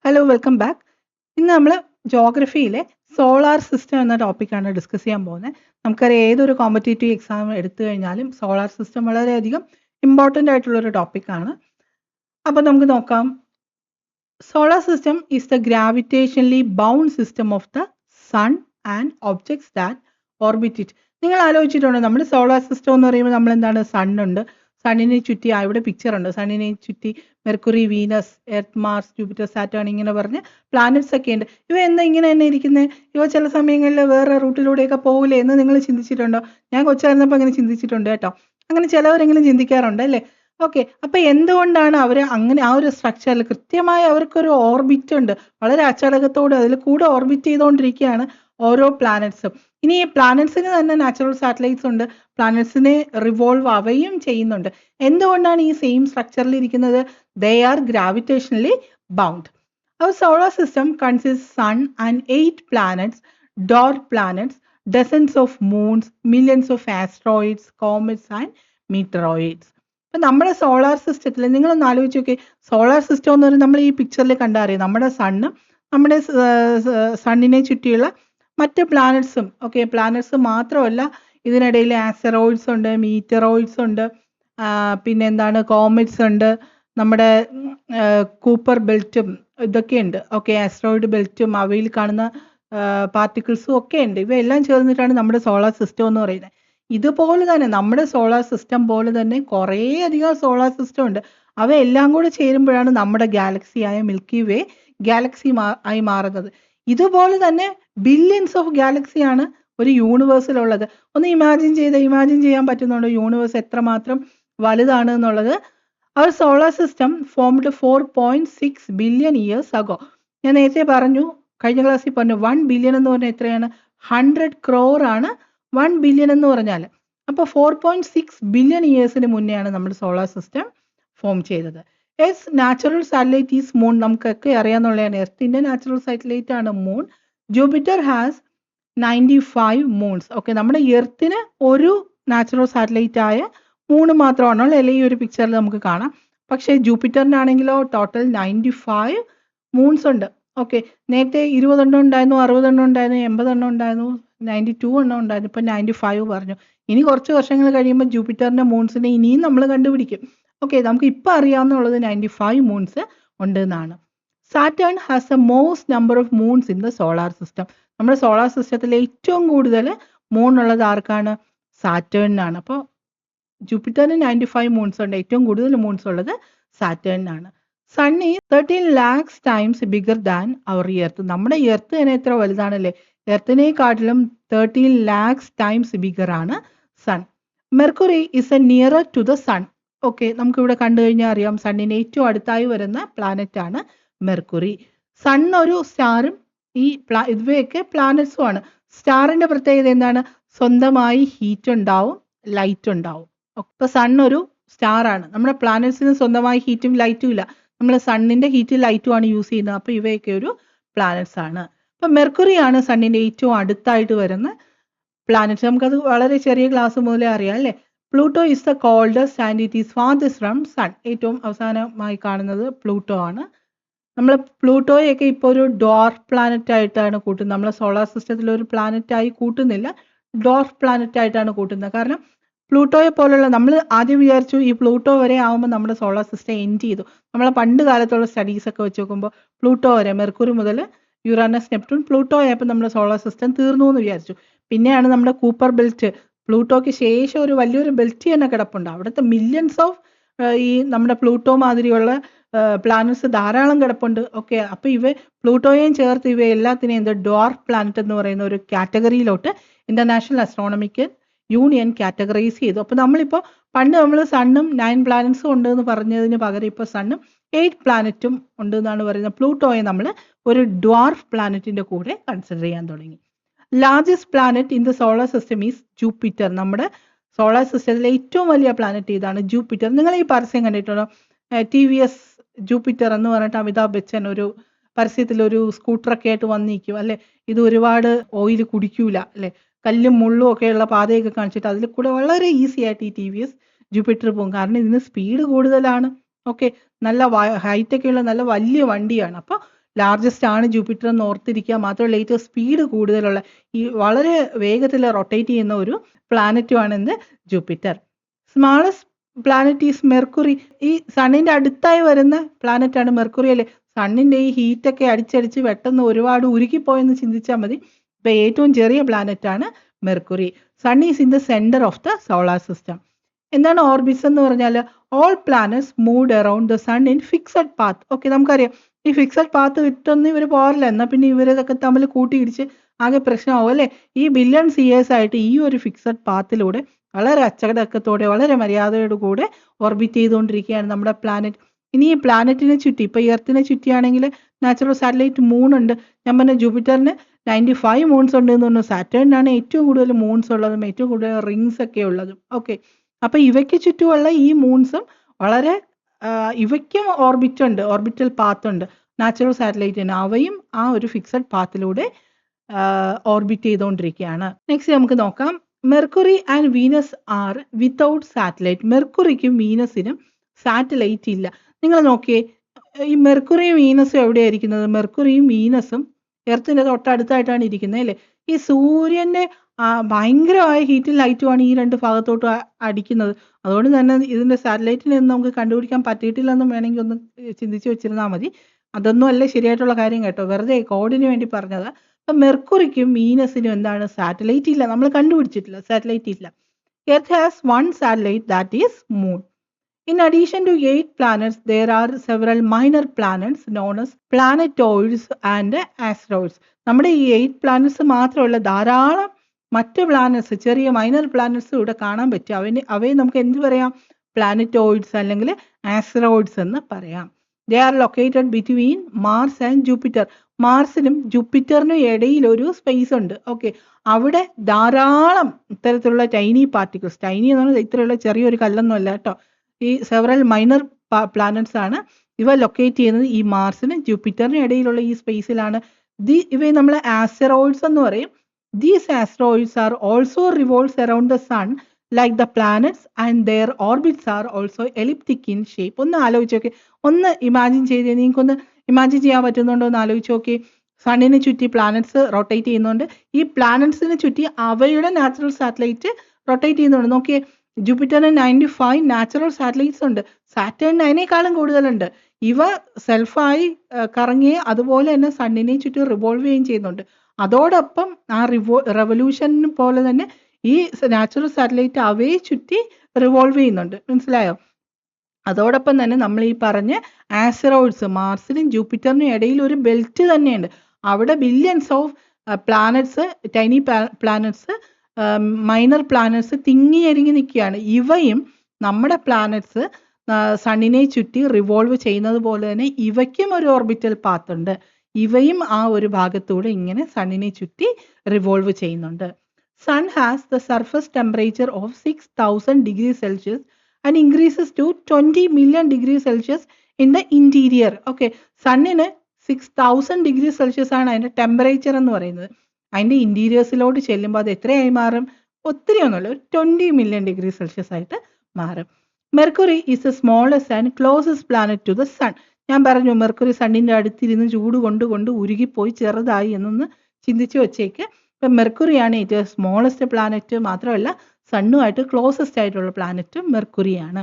Hello welcome back. ഇന്ന് നമ്മൾ ജോഗ്രഫിയിലെ solar system എന്ന ടോപ്പിക്കാണ് ഡിസ്കസ് ചെയ്യാൻ പോകുന്നത്. നമുക്കറിയാം ഏതൊരു കോമ്പറ്റേറ്റീവ് എക്സാം എടുത്തു കഴിഞ്ഞാലും സോളാർ സിസ്റ്റം വളരെയധികം ഇമ്പോർട്ടൻ്റ് ആയിട്ടുള്ളൊരു ടോപ്പിക്കാണ്. അപ്പോൾ നമുക്ക് നോക്കാം. Solar system is the gravitationally bound system of the sun and objects that orbit it. നിങ്ങൾ ആലോചിച്ചിട്ടുണ്ടോ, നമ്മുടെ സോളാർ സിസ്റ്റം എന്ന് പറയുമ്പോൾ നമ്മൾ എന്താണ്, സണ്ണുണ്ട്, സണ്ണിനെ ചുറ്റി ഇവിടെ പിക്ചർ ഉണ്ട്, സണ്ണിനെ ചുറ്റി Mercury, Venus, Earth, Mars, Jupiter, Saturn ഇങ്ങനെ പറഞ്ഞ് പ്ലാനറ്റ്സ് ഒക്കെ ഉണ്ട്. ഇവ എന്താ ഇങ്ങനെ തന്നെ ഇരിക്കുന്നത്? ഇവ ചില സമയങ്ങളിൽ വേറെ റൂട്ടിലൂടെയൊക്കെ പോകില്ലേ എന്ന് നിങ്ങൾ ചിന്തിച്ചിട്ടുണ്ടോ? ഞാൻ കൊച്ചായിരുന്നപ്പോൾ അങ്ങനെ ചിന്തിച്ചിട്ടുണ്ട് കേട്ടോ. അങ്ങനെ ചിലവരെങ്കിലും ചിന്തിക്കാറുണ്ട് അല്ലേ? ഓക്കെ, അപ്പൊ എന്തുകൊണ്ടാണ് അവർ അങ്ങനെ ആ ഒരു സ്ട്രക്ചറിൽ കൃത്യമായി അവർക്കൊരു ഓർബിറ്റ് ഉണ്ട്, വളരെ അച്ചടക്കത്തോടെ അതിൽ കൂടെ ഓർബിറ്റ് ചെയ്തുകൊണ്ടിരിക്കുകയാണ് ഓരോ പ്ലാനറ്റ്സും. ഇനി ഈ പ്ലാനറ്റ്സിന് തന്നെ നാച്ചുറൽ സാറ്റലൈറ്റ്സ് ഉണ്ട്, പ്ലാനറ്റ്സിനെ റിവോൾവ് അവയും ചെയ്യുന്നുണ്ട്. എന്തുകൊണ്ടാണ് ഈ സെയിം സ്ട്രക്ചറിൽ ഇരിക്കുന്നത്? They are gravitationally bound. Our solar system consists sun and 8 planets, dwarf planets, dozens of moons, millions of asteroids, comets and meteoroids. അപ്പം നമ്മുടെ സോളാർ സിസ്റ്റത്തിൽ നിങ്ങളൊന്ന് ആലോചിച്ച് നോക്കി. സോളാർ സിസ്റ്റം എന്ന് പറയുന്നത് നമ്മൾ ഈ പിക്ചറിൽ കണ്ടറിയാം, നമ്മുടെ സണ്ണ്, നമ്മുടെ സണ്ണിനെ ചുറ്റിയുള്ള മറ്റ് പ്ലാനറ്റ്സും. ഓക്കെ, പ്ലാനറ്റ്സ് മാത്രമല്ല, ഇതിനിടയിൽ ആസ്റ്ററോയിഡ്സ് ഉണ്ട്, മീറ്ററോയിഡ്സ് ഉണ്ട്, പിന്നെ എന്താണ്, കോമറ്റ്സ് ഉണ്ട്, നമ്മുടെ കൂപ്പർ ബെൽറ്റും ഇതൊക്കെ ഉണ്ട്. ഓക്കെ, ആസ്ട്രോയിഡ് ബെൽറ്റും അവയിൽ കാണുന്ന പാർട്ടിക്കിൾസും ഒക്കെ ഉണ്ട്. ഇവയെല്ലാം ചേർന്നിട്ടാണ് നമ്മുടെ സോളാർ സിസ്റ്റം എന്ന് പറയുന്നത്. ഇതുപോലെ തന്നെ നമ്മുടെ സോളാർ സിസ്റ്റം പോലെ തന്നെ കുറേ അധികം സോളാർ സിസ്റ്റം ഉണ്ട്. അവയെല്ലാം കൂടെ ചേരുമ്പോഴാണ് നമ്മുടെ ഗാലക്സിയായ മിൽക്കി വേ ഗാലക്സി ആയി മാറുന്നത്. ഇതുപോലെ തന്നെ ബില്യൺസ് ഓഫ് ഗാലക്സിയാണ് ഒരു യൂണിവേഴ്സിലുള്ളത്. ഒന്ന് ഇമാജിൻ ചെയ്യാൻ പറ്റുന്നുണ്ടോ യൂണിവേഴ്സ് എത്രമാത്രം വലുതാണ് എന്നുള്ളത്? Our solar system formed 4.6 billion years ago. ഞാൻ നേരത്തെ പറഞ്ഞു, കഴിഞ്ഞ ക്ലാസ്സിൽ പറഞ്ഞു, 1 ബില്യൺ എന്ന് പറഞ്ഞാൽ എത്രയാണ്? 100 crore ആണ് 1 ബില്യൺ എന്ന് പറഞ്ഞാൽ. അപ്പോൾ 4.6 ബില്യൺ ഇയേഴ്സിന് മുന്നെയാണ് നമ്മുടെ സോളാർ സിസ്റ്റം ഫോം ചെയ്തത്. S natural satellite is moon. നമുക്കൊക്കെ അറിയാവുന്നതാണ്, എർത്തിന്റെ നാച്ചുറൽ സാറ്റലൈറ്റ് ആണ് moon. Jupiter has 95 moons. Okay, നമ്മുടെ എർത്തിന് ഒരു നാച്ചുറൽ സാറ്റലൈറ്റ് ആയ മൂന്ന് മാത്രമാണുള്ളത്, അല്ലെങ്കിൽ ഈ ഒരു പിക്ചറിൽ നമുക്ക് കാണാം. പക്ഷേ ജൂപ്പിറ്ററിനാണെങ്കിലോ ടോട്ടൽ 95 മൂൺസ് ഉണ്ട്. ഓക്കെ, നേരത്തെ 20 എണ്ണം ഉണ്ടായിരുന്നു, 60 എണ്ണം ഉണ്ടായിരുന്നു, 80 എണ്ണം ഉണ്ടായിരുന്നു, 92 എണ്ണം ഉണ്ടായിരുന്നു, ഇപ്പം 95 പറഞ്ഞു. ഇനി കുറച്ച് വർഷങ്ങൾ കഴിയുമ്പോൾ ജൂപ്പിറ്ററിന്റെ മൂൺസിനെ ഇനിയും നമ്മൾ കണ്ടുപിടിക്കും. ഓക്കെ, നമുക്ക് ഇപ്പം അറിയാവുന്നുള്ളത് 95 മൂൺസ് ഉണ്ട് എന്നാണ്. Saturn has A most number of moons in the solar system. നമ്മുടെ സോളാർ സിസ്റ്റത്തിലെ ഏറ്റവും കൂടുതൽ മൂൺ ഉള്ളത് ആർക്കാണ്? സാറ്റേണിനാണ്. അപ്പോൾ ജൂപ്പിറ്ററിന് 95 മൂൺസ് ഉണ്ട്, ഏറ്റവും കൂടുതൽ മൂൺസ് ഉള്ളത് സാറ്റേണിനാണ്. Sun is 13 lakhs times bigger than our Earth. നമ്മുടെ എർത്ത് തന്നെ എത്ര വലുതാണല്ലേ? എർത്തിനെക്കാട്ടിലും 13 lakhs ടൈംസ് ബിഗർ ആണ് sun. Mercury is a nearer to the sun. Okay, നമുക്കിവിടെ കണ്ടു കഴിഞ്ഞാൽ അറിയാം, സണ്ണിന് ഏറ്റവും അടുത്തായി വരുന്ന പ്ലാനറ്റ് ആണ് മെർക്കുറി. സൺ ഒരു സ്റ്റാറും ഈ ഇവയൊക്കെ പ്ലാനറ്റ്സും ആണ്. സ്റ്റാറിന്റെ പ്രത്യേകത എന്താണ്? സ്വന്തമായി ഹീറ്റ് ഉണ്ടാവും, ലൈറ്റ് ഉണ്ടാവും. ഇപ്പൊ സൺ ഒരു സ്റ്റാർ ആണ്. നമ്മുടെ പ്ലാനറ്റ്സിന് സ്വന്തമായി ഹീറ്റും ലൈറ്റും ഇല്ല, നമ്മൾ സണ്ണിന്റെ ഹീറ്റും ലൈറ്റും ആണ് യൂസ് ചെയ്യുന്നത്. അപ്പൊ ഇവയൊക്കെ ഒരു പ്ലാനറ്റ്സ് ആണ്. അപ്പൊ മെർക്കുറി ആണ് സണ്ണിന്റെ ഏറ്റവും അടുത്തായിട്ട് വരുന്ന പ്ലാനറ്റ്. നമുക്കത് വളരെ ചെറിയ ക്ലാസ് മുതലേ അറിയാം അല്ലേ? Pluto is the coldest and it is farthest from sun. ഏറ്റവും അവസാനമായി കാണുന്നത് പ്ലൂട്ടോ ആണ്. നമ്മൾ പ്ലൂട്ടോയൊക്കെ ഇപ്പോൾ ഒരു ഡോർഫ് പ്ലാനറ്റ് ആയിട്ടാണ് കൂട്ടുന്നത്. നമ്മളെ സോളാർ സിസ്റ്റത്തിൽ ഒരു പ്ലാനറ്റ് ആയി കൂട്ടുന്നില്ല, ഡോർഫ് പ്ലാനറ്റ് ആയിട്ടാണ് കൂട്ടുന്നത്. കാരണം പ്ലൂട്ടോയെ പോലുള്ള, നമ്മൾ ആദ്യം വിചാരിച്ചു ഈ പ്ലൂട്ടോ വരെ ആകുമ്പോൾ നമ്മുടെ സോളാർ സിസ്റ്റം എൻഡ് ചെയ്തു. നമ്മളെ പണ്ട് കാലത്തുള്ള സ്റ്റഡീസ് ഒക്കെ വെച്ച് നോക്കുമ്പോൾ പ്ലൂട്ടോ വരെ, മെർക്കുറി മുതൽ യുറാനസ്, നെപ്റ്റ്യൂൺ, പ്ലൂട്ടോ ആയപ്പോൾ നമ്മുടെ സോളാർ സിസ്റ്റം തീർന്നു എന്ന് വിചാരിച്ചു. പിന്നെയാണ് നമ്മുടെ കൂപ്പർ ബെൽറ്റ്, പ്ലൂട്ടോയ്ക്ക് ശേഷം ഒരു വലിയൊരു ബെൽറ്റ് തന്നെ കിടപ്പുണ്ട്. അവിടുത്തെ മില്യൺസ് ഓഫ് ഈ നമ്മുടെ പ്ലൂട്ടോ മാതിരിയുള്ള പ്ലാനറ്റ്സ് ധാരാളം കിടപ്പുണ്ട്. ഓക്കെ, അപ്പോൾ പ്ലൂട്ടോയെയും ചേർത്ത് ഇവ എല്ലാത്തിനെയും എന്ത് ഡ്വാർഫ് പ്ലാനറ്റ് എന്ന് പറയുന്ന ഒരു കാറ്റഗറിയിലോട്ട് ഇന്റർനാഷണൽ അസ്ട്രോണമിക്കൽ യൂണിയൻ കാറ്റഗറൈസ് ചെയ്തു. അപ്പോൾ നമ്മളിപ്പോൾ പണ്ട് നമ്മൾ സണ്ണും 9 പ്ലാനറ്റ്സും ഉണ്ട് എന്ന് പറഞ്ഞതിന് പകരം ഇപ്പോൾ സണ്ണും 8 പ്ലാനറ്റും ഉണ്ട് എന്നാണ് പറയുന്നത്. പ്ലൂട്ടോയെ നമ്മൾ ഒരു ഡ്വാർഫ് പ്ലാനറ്റിന്റെ കൂടെ കൺസിഡർ ചെയ്യാൻ തുടങ്ങി. Largest planet in the solar system is Jupiter. നമ്മുടെ സോളാർ സിസ്റ്റത്തിലെ ഏറ്റവും വലിയ പ്ലാനറ്റ് ഇതാണ്, ജൂപ്പിറ്റർ. നിങ്ങൾ ഈ പരസ്യം കണ്ടിട്ടുണ്ടോ? TVS ജൂപ്പിറ്റർ എന്ന് പറഞ്ഞിട്ട് അമിതാഭ് ബച്ചൻ ഒരു പരസ്യത്തിൽ ഒരു സ്കൂട്ടറൊക്കെ ആയിട്ട് വന്നിരിക്കും അല്ലെ? ഇത് ഒരുപാട് ഓയിൽ കുടിക്കൂല അല്ലെ? കല്ലും മുള്ളും ഒക്കെയുള്ള പാതയൊക്കെ കാണിച്ചിട്ട് അതിൽ കൂടെ വളരെ ഈസി ആയിട്ട് ഈ TVS ജൂപ്പിറ്റർ പോകും. കാരണം ഇതിന് സ്പീഡ് കൂടുതലാണ്. ഓക്കെ, നല്ല ഹൈറ്റ് ഒക്കെയുള്ള നല്ല വലിയ വണ്ടിയാണ്. അപ്പോൾ ലാർജസ്റ്റ് ആണ് ജൂപ്പിറ്റർ എന്ന് ഓർത്തിരിക്കുക. മാത്രമല്ല ഏറ്റവും സ്പീഡ് കൂടുതലുള്ള ഈ വളരെ വേഗത്തിൽ റൊട്ടേറ്റ് ചെയ്യുന്ന ഒരു പ്ലാനറ്റുമാണ് എന്ത് Jupiter. Smallest planet is mercury. ഈ സണ്ണിന്റെ അടുത്തായി വരുന്ന പ്ലാനറ്റ് ആണ് മെർക്കുറി അല്ലേ. സണ്ണിന്റെ ഈ ഹീറ്റൊക്കെ അടിച്ചടിച്ച് പെട്ടെന്ന് ഒരുപാട് ഉരുകിപ്പോയെന്ന് ചിന്തിച്ചാൽ മതി. ഇപ്പൊ ഏറ്റവും ചെറിയ പ്ലാനറ്റ് ആണ് Mercury. Sun is in the centre of the solar system. എന്താണ് ഓർബിറ്റ്സ് എന്ന് പറഞ്ഞാൽ all planets moved around the sun in fixed path. Okay, നമുക്കറിയാം ഈ ഫിക്സഡ് പാത്ത് വിട്ടൊന്നും ഇവർ പോരില്ല. എന്നാൽ പിന്നെ ഇവരതൊക്കെ തമ്മിൽ കൂട്ടിയിടിച്ച് ആകെ പ്രശ്നമാവും അല്ലേ. ഈ ബില്യൺസ് ഇയേഴ്സ് ആയിട്ട് ഈ ഒരു ഫിക്സഡ് പാത്തിലൂടെ വളരെ അച്ചടക്കത്തോടെ വളരെ മര്യാദയോട് കൂടെ ഓർബിറ്റ് ചെയ്തുകൊണ്ടിരിക്കുകയാണ് നമ്മുടെ പ്ലാനറ്റ്. ഇനി ഈ പ്ലാനറ്റിനെ ചുറ്റി ഇപ്പൊ എർത്തിനെ ചുറ്റിയാണെങ്കിൽ നാച്ചുറൽ സാറ്റലൈറ്റ് മൂൺ ഉണ്ട്. ഞാൻ പറഞ്ഞ ജൂപ്പിറ്ററിന് 95 മൂൺസ് ഉണ്ട് എന്ന് പറഞ്ഞു. സാറ്റേണിനാണ് ഏറ്റവും കൂടുതൽ മൂൺസ് ഉള്ളതും ഏറ്റവും കൂടുതൽ റിങ്സ് ഒക്കെ ഉള്ളതും. ഓക്കെ, അപ്പൊ ഇവയ്ക്ക് ചുറ്റുമുള്ള ഈ മൂൺസും വളരെ ഇവയ്ക്കും ഓർബിറ്റ് ഉണ്ട്, ഓർബിറ്റൽ പാത്ത് ഉണ്ട് നാച്ചുറൽ സാറ്റലൈറ്റിന്. അവയും ആ ഒരു ഫിക്സഡ് പാത്തിലൂടെ ഓർബിറ്റ് ചെയ്തുകൊണ്ടിരിക്കുകയാണ്. നെക്സ്റ്റ് നമുക്ക് നോക്കാം, Mercury and Venus are without satellite. മെർക്കുറിക്കും വീനസിനും സാറ്റലൈറ്റ് ഇല്ല. നിങ്ങൾ നോക്കിയേ, ഈ മെർക്കുറിയും വീനസും എവിടെയായിരിക്കുന്നത്? മെർക്കുറിയും വീനസും എർത്തിന്റെ തൊട്ടടുത്തായിട്ടാണ് ഇരിക്കുന്നത് അല്ലേ. ഈ സൂര്യന്റെ ഭയങ്കരമായ ഹീറ്റും ലൈറ്റുമാണ് ഈ രണ്ട് ഭാഗത്തോട്ട് അടിക്കുന്നത്. അതുകൊണ്ട് തന്നെ ഇതിന്റെ സാറ്റലൈറ്റിനെ ഒന്നും നമുക്ക് കണ്ടുപിടിക്കാൻ പറ്റിയിട്ടില്ലെന്നും വേണമെങ്കിൽ ഒന്ന് ചിന്തിച്ചു വെച്ചിരുന്നാൽ മതി. അതൊന്നും അല്ല ശരിയായിട്ടുള്ള കാര്യം കേട്ടോ, വെറുതെ കോഡിന് വേണ്ടി പറഞ്ഞത്. അപ്പൊ മെർക്കുറിക്കും വീനസിനും എന്താണ് സാറ്റലൈറ്റ് ഇല്ല, നമ്മൾ കണ്ടുപിടിച്ചിട്ടില്ല, സാറ്റലൈറ്റ് ഇല്ല. Earth has one satellite, that is moon. In addition to 8 planets, there are several minor planets known as planetoids and asteroids. നമ്മുടെ ഈ 8 പ്ലാനറ്റ്സ് മാത്രമല്ല ധാരാളം മറ്റ് പ്ലാനറ്റ്സ്, ചെറിയ മൈനർ പ്ലാനറ്റ്സ് ഇവിടെ കാണാൻ പറ്റും. അവയെ നമുക്ക് എന്ത് പറയാം? പ്ലാനറ്റോയിഡ്സ് അല്ലെങ്കിൽ ആസ്റ്ററോയിഡ്സ് എന്ന് പറയാം. They are located between Mars and Jupiter. മാർസിനും ജൂപ്പിറ്ററിനും ഇടയിൽ ഒരു സ്പേസ് ഉണ്ട്. ഓക്കെ, അവിടെ ധാരാളം ഇത്തരത്തിലുള്ള ടൈനി പാർട്ടിക്കിൾസ്, ടൈനി എന്ന് പറഞ്ഞാൽ ഇത്രയുള്ള ചെറിയൊരു കല്ലൊന്നും അല്ല കേട്ടോ, ഈ സെവറൽ മൈനർ പ്ലാനറ്റ്സ് ആണ്. ഇവ ലൊക്കേറ്റ് ചെയ്യുന്നത് ഈ മാർസിനും ജൂപ്പിറ്ററിനും ഇടയിലുള്ള ഈ സ്പേസിലാണ്. ഇവയെ നമ്മൾ ആസ്റ്ററോയിഡ്സ് എന്ന് പറയും. These asteroids are also revolves around the sun like the planets and their orbits are also elliptic in shape. ഒന്ന് ആലോചിച്ച് നോക്കി, ഒന്ന് ഇമാജിൻ ചെയ്ത്, നിങ്ങൾക്കൊന്ന് ഇമാജിൻ ചെയ്യാൻ പറ്റുന്നുണ്ടോ എന്ന് ആലോചിച്ച് നോക്കി. സണ്ണിനെ ചുറ്റി പ്ലാനറ്റ്സ് റൊട്ടേറ്റ് ചെയ്യുന്നുണ്ട്. ഈ പ്ലാനറ്റ്സിനെ ചുറ്റി അവയുടെ നാച്ചുറൽ സാറ്റലൈറ്റ് റൊട്ടേറ്റ് ചെയ്യുന്നുണ്ട്. നോക്കിയേ, ജൂപ്പിറ്ററിന് 95 നാച്ചുറൽ സാറ്റലൈറ്റ്സ് ഉണ്ട്. സാറ്റേണിന് അതിനേക്കാളും കൂടുതലുണ്ട്. ഇവ സെൽഫായി കറങ്ങുകയും അതുപോലെ തന്നെ സണ്ണിനെ ചുറ്റി റിവോൾവ് ചെയ്യുകയും ചെയ്യുന്നുണ്ട്. അതോടൊപ്പം ആ റെവല്യൂഷൻ പോലെ തന്നെ ഈ നാച്ചുറൽ സാറ്റലൈറ്റ് അവയെ ചുറ്റി റിവോൾവ് ചെയ്യുന്നുണ്ട്. മനസ്സിലായോ? അതോടൊപ്പം തന്നെ നമ്മൾ ഈ പറഞ്ഞ ആസ്റ്ററോയിഡ്സ്, മാർസിനും ജൂപ്പിറ്ററിനും ഇടയിൽ ഒരു ബെൽറ്റ് തന്നെയുണ്ട്. അവിടെ billions of planets, tiny planets, minor planets തിങ്ങിയരിങ്ങി നിൽക്കുകയാണ്. ഇവയും നമ്മുടെ പ്ലാനറ്റ്സ് സണ്ണിനെ ചുറ്റി റിവോൾവ് ചെയ്യുന്നത് പോലെ തന്നെ ഇവയ്ക്കും ഒരു ഓർബിറ്റൽ പാത്ത് ഉണ്ട്. ഇവയും ആ ഒരു ഭാഗത്തൂടെ ഇങ്ങനെ സണ്ണിനെ ചുറ്റി റിവോൾവ് ചെയ്യുന്നുണ്ട്. Sun has the surface temperature of 6000 degree Celsius and increases to 20 million degrees Celsius in the interior. Okay, സണ്ണിന് 6000 ഡിഗ്രി സെൽഷ്യസ് ആണ് അതിൻ്റെ ടെമ്പറേച്ചർ എന്ന് പറയുന്നത്. അതിൻ്റെ ഇൻറ്റീരിയേഴ്സിലോട്ട് ചെല്ലുമ്പോൾ അത് എത്രയായി മാറും? ഒത്തിരി ഒന്നുമല്ല, ഒരു 20 മില്യൺ ഡിഗ്രി സെൽഷ്യസ് ആയിട്ട് മാറും. Mercury is the smallest and closest planet to the sun. ഞാൻ പറഞ്ഞു മെർക്കുറി സണ്ണിൻ്റെ അടുത്തിരുന്ന് ചൂട് കൊണ്ട് ഉരുകിപ്പോയി ചെറുതായി എന്നൊന്ന് ചിന്തിച്ചു വെച്ചേക്ക്. ഇപ്പം മെർക്കുറിയാണ് ഏറ്റവും സ്മോളസ്റ്റ് പ്ലാനറ്റ്. മാത്രമല്ല സണ്ണുമായിട്ട് ക്ലോസസ്റ്റ് ആയിട്ടുള്ള പ്ലാനറ്റ് മെർക്കുറിയാണ്.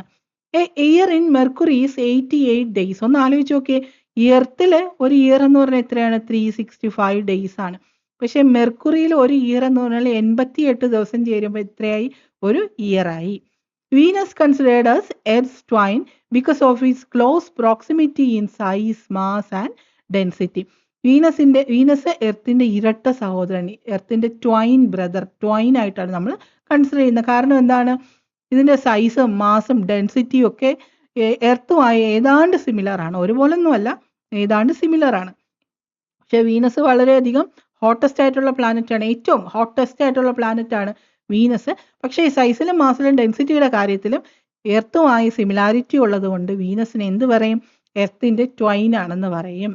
A year in Mercury is 88 days. ഒന്ന് ആലോചിച്ച് നോക്കിയേ, ഇയർത്തിൽ ഒരു ഇയർ എന്ന് പറഞ്ഞാൽ എത്രയാണ്? 365 ഡേയ്സ് ആണ്. പക്ഷെ മെർക്കുറിയിൽ ഒരു ഇയർ എന്ന് പറഞ്ഞാൽ 88 ദിവസം ചേരുമ്പോൾ എത്രയായി? ഒരു ഇയറായി. Venus considered as Earth's twin because of its close proximity in size, mass and density. Venus എർത്തിന്റെ ഇരട്ട സഹോദരൻ, എർത്തിന്റെ ട്വൈൻ ബ്രദർ, ട്വൈൻ ആയിട്ടാണ് നമ്മൾ കൺസിഡർ ചെയ്യുന്നത്. കാരണം എന്താണ്? ഇതിന്റെ സൈസും മാസും ഡെൻസിറ്റിയും ഒക്കെ എർത്തുമായി ഏതാണ്ട് സിമിലർ ആണ്. ഒരുപോലൊന്നും അല്ല, ഏതാണ്ട് സിമിലർ ആണ്. പക്ഷെ വീനസ് വളരെയധികം ഹോട്ടസ്റ്റ് ആയിട്ടുള്ള പ്ലാനറ്റ് ആണ്, ഏറ്റവും ഹോട്ടസ്റ്റ് ആയിട്ടുള്ള പ്ലാനറ്റ് ആണ് വീനസ്. പക്ഷേ സൈസിലും മാസിലും ഡെൻസിറ്റിയുടെ കാര്യത്തിലും എർത്തുമായി സിമിലാരിറ്റി ഉള്ളത് കൊണ്ട് വീനസിന് എന്ത് പറയും? എർത്തിന്റെ ട്വൈൻ ആണെന്ന് പറയും.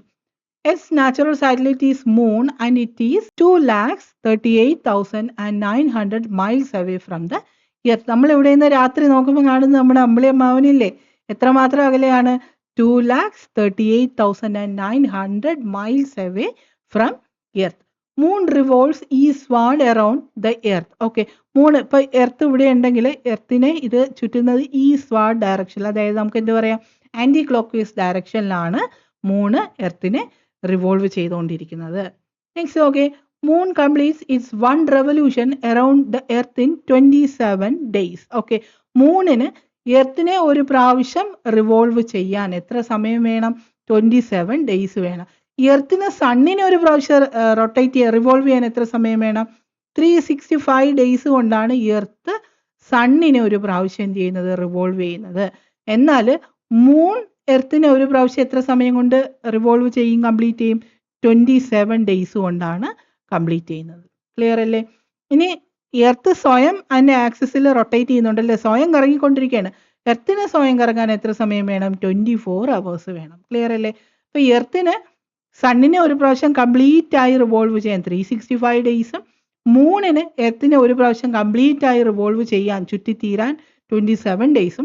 Its natural satellite is Moon and it is 2,38,900 miles away from the Earth. നമ്മൾ ഇവിടെ നിന്ന് രാത്രി നോക്കുമ്പോൾ കാണുന്നത് നമ്മുടെ അമ്പിളിയമ്മാവനില്ലേ, എത്രമാത്രം അകലെയാണ്? 2,38,900 miles away from Earth. Moon revolves eastward around the Earth. Okay, moon ഇപ്പൊ എർത്ത് ഇവിടെ ഉണ്ടെങ്കിൽ എർത്തിനെ ഇത് ചുറ്റുന്നത് ഈസ്റ്റ്വാർഡ് ഡയറക്ഷനിൽ, അതായത് നമുക്ക് എന്താ പറയാം, ആന്റി ക്ലോക്ക് വൈസ് ഡയറക്ഷനിലാണ് മൂണ് എർത്തിനെ റിവോൾവ് ചെയ്തുകൊണ്ടിരിക്കുന്നത്. Next okay, moon completes its 1 revolution around the Earth in 27 days. Okay, മൂണിന് എർത്തിനെ ഒരു പ്രാവശ്യം റിവോൾവ് ചെയ്യാൻ എത്ര സമയം വേണം? 27 days വേണം. എർത്തിന് സണ്ണിനെ ഒരു പ്രാവശ്യം റൊട്ടേറ്റ് റിവോൾവ് ചെയ്യാൻ എത്ര സമയം വേണം? 365 days കൊണ്ടാണ് എർത്ത് സണ്ണിനെ ഒരു പ്രാവശ്യം ചെയ്യുന്നത്, റിവോൾവ് ചെയ്യുന്നത്. എന്നാൽ മൂൺ എർത്തിനെ ഒരു പ്രാവശ്യം എത്ര സമയം കൊണ്ട് റിവോൾവ് ചെയ്യും, കംപ്ലീറ്റ് ചെയ്യും? 27 days കൊണ്ടാണ് കംപ്ലീറ്റ് ചെയ്യുന്നത്. ക്ലിയർ അല്ലേ? ഇനി എർത്ത് സ്വയം അതിന്റെ ആക്സിസിൽ റൊട്ടേറ്റ് ചെയ്യുന്നുണ്ടല്ലേ, സ്വയം കറങ്ങിക്കൊണ്ടിരിക്കുകയാണ്. എർത്തിന് സ്വയം കറങ്ങാൻ എത്ര സമയം വേണം? 24 hours വേണം. ക്ലിയർ അല്ലേ? അപ്പൊ എർത്തിന് സണ്ണിനെ ഒരു പ്രാവശ്യം കംപ്ലീറ്റ് ആയി റിവോൾവ് ചെയ്യാൻ 365 days, മൂണിന് എർത്തിനെ ഒരു പ്രാവശ്യം കംപ്ലീറ്റ് ആയി റിവോൾവ് ചെയ്യാൻ ചുറ്റിത്തീരാൻ 27 days,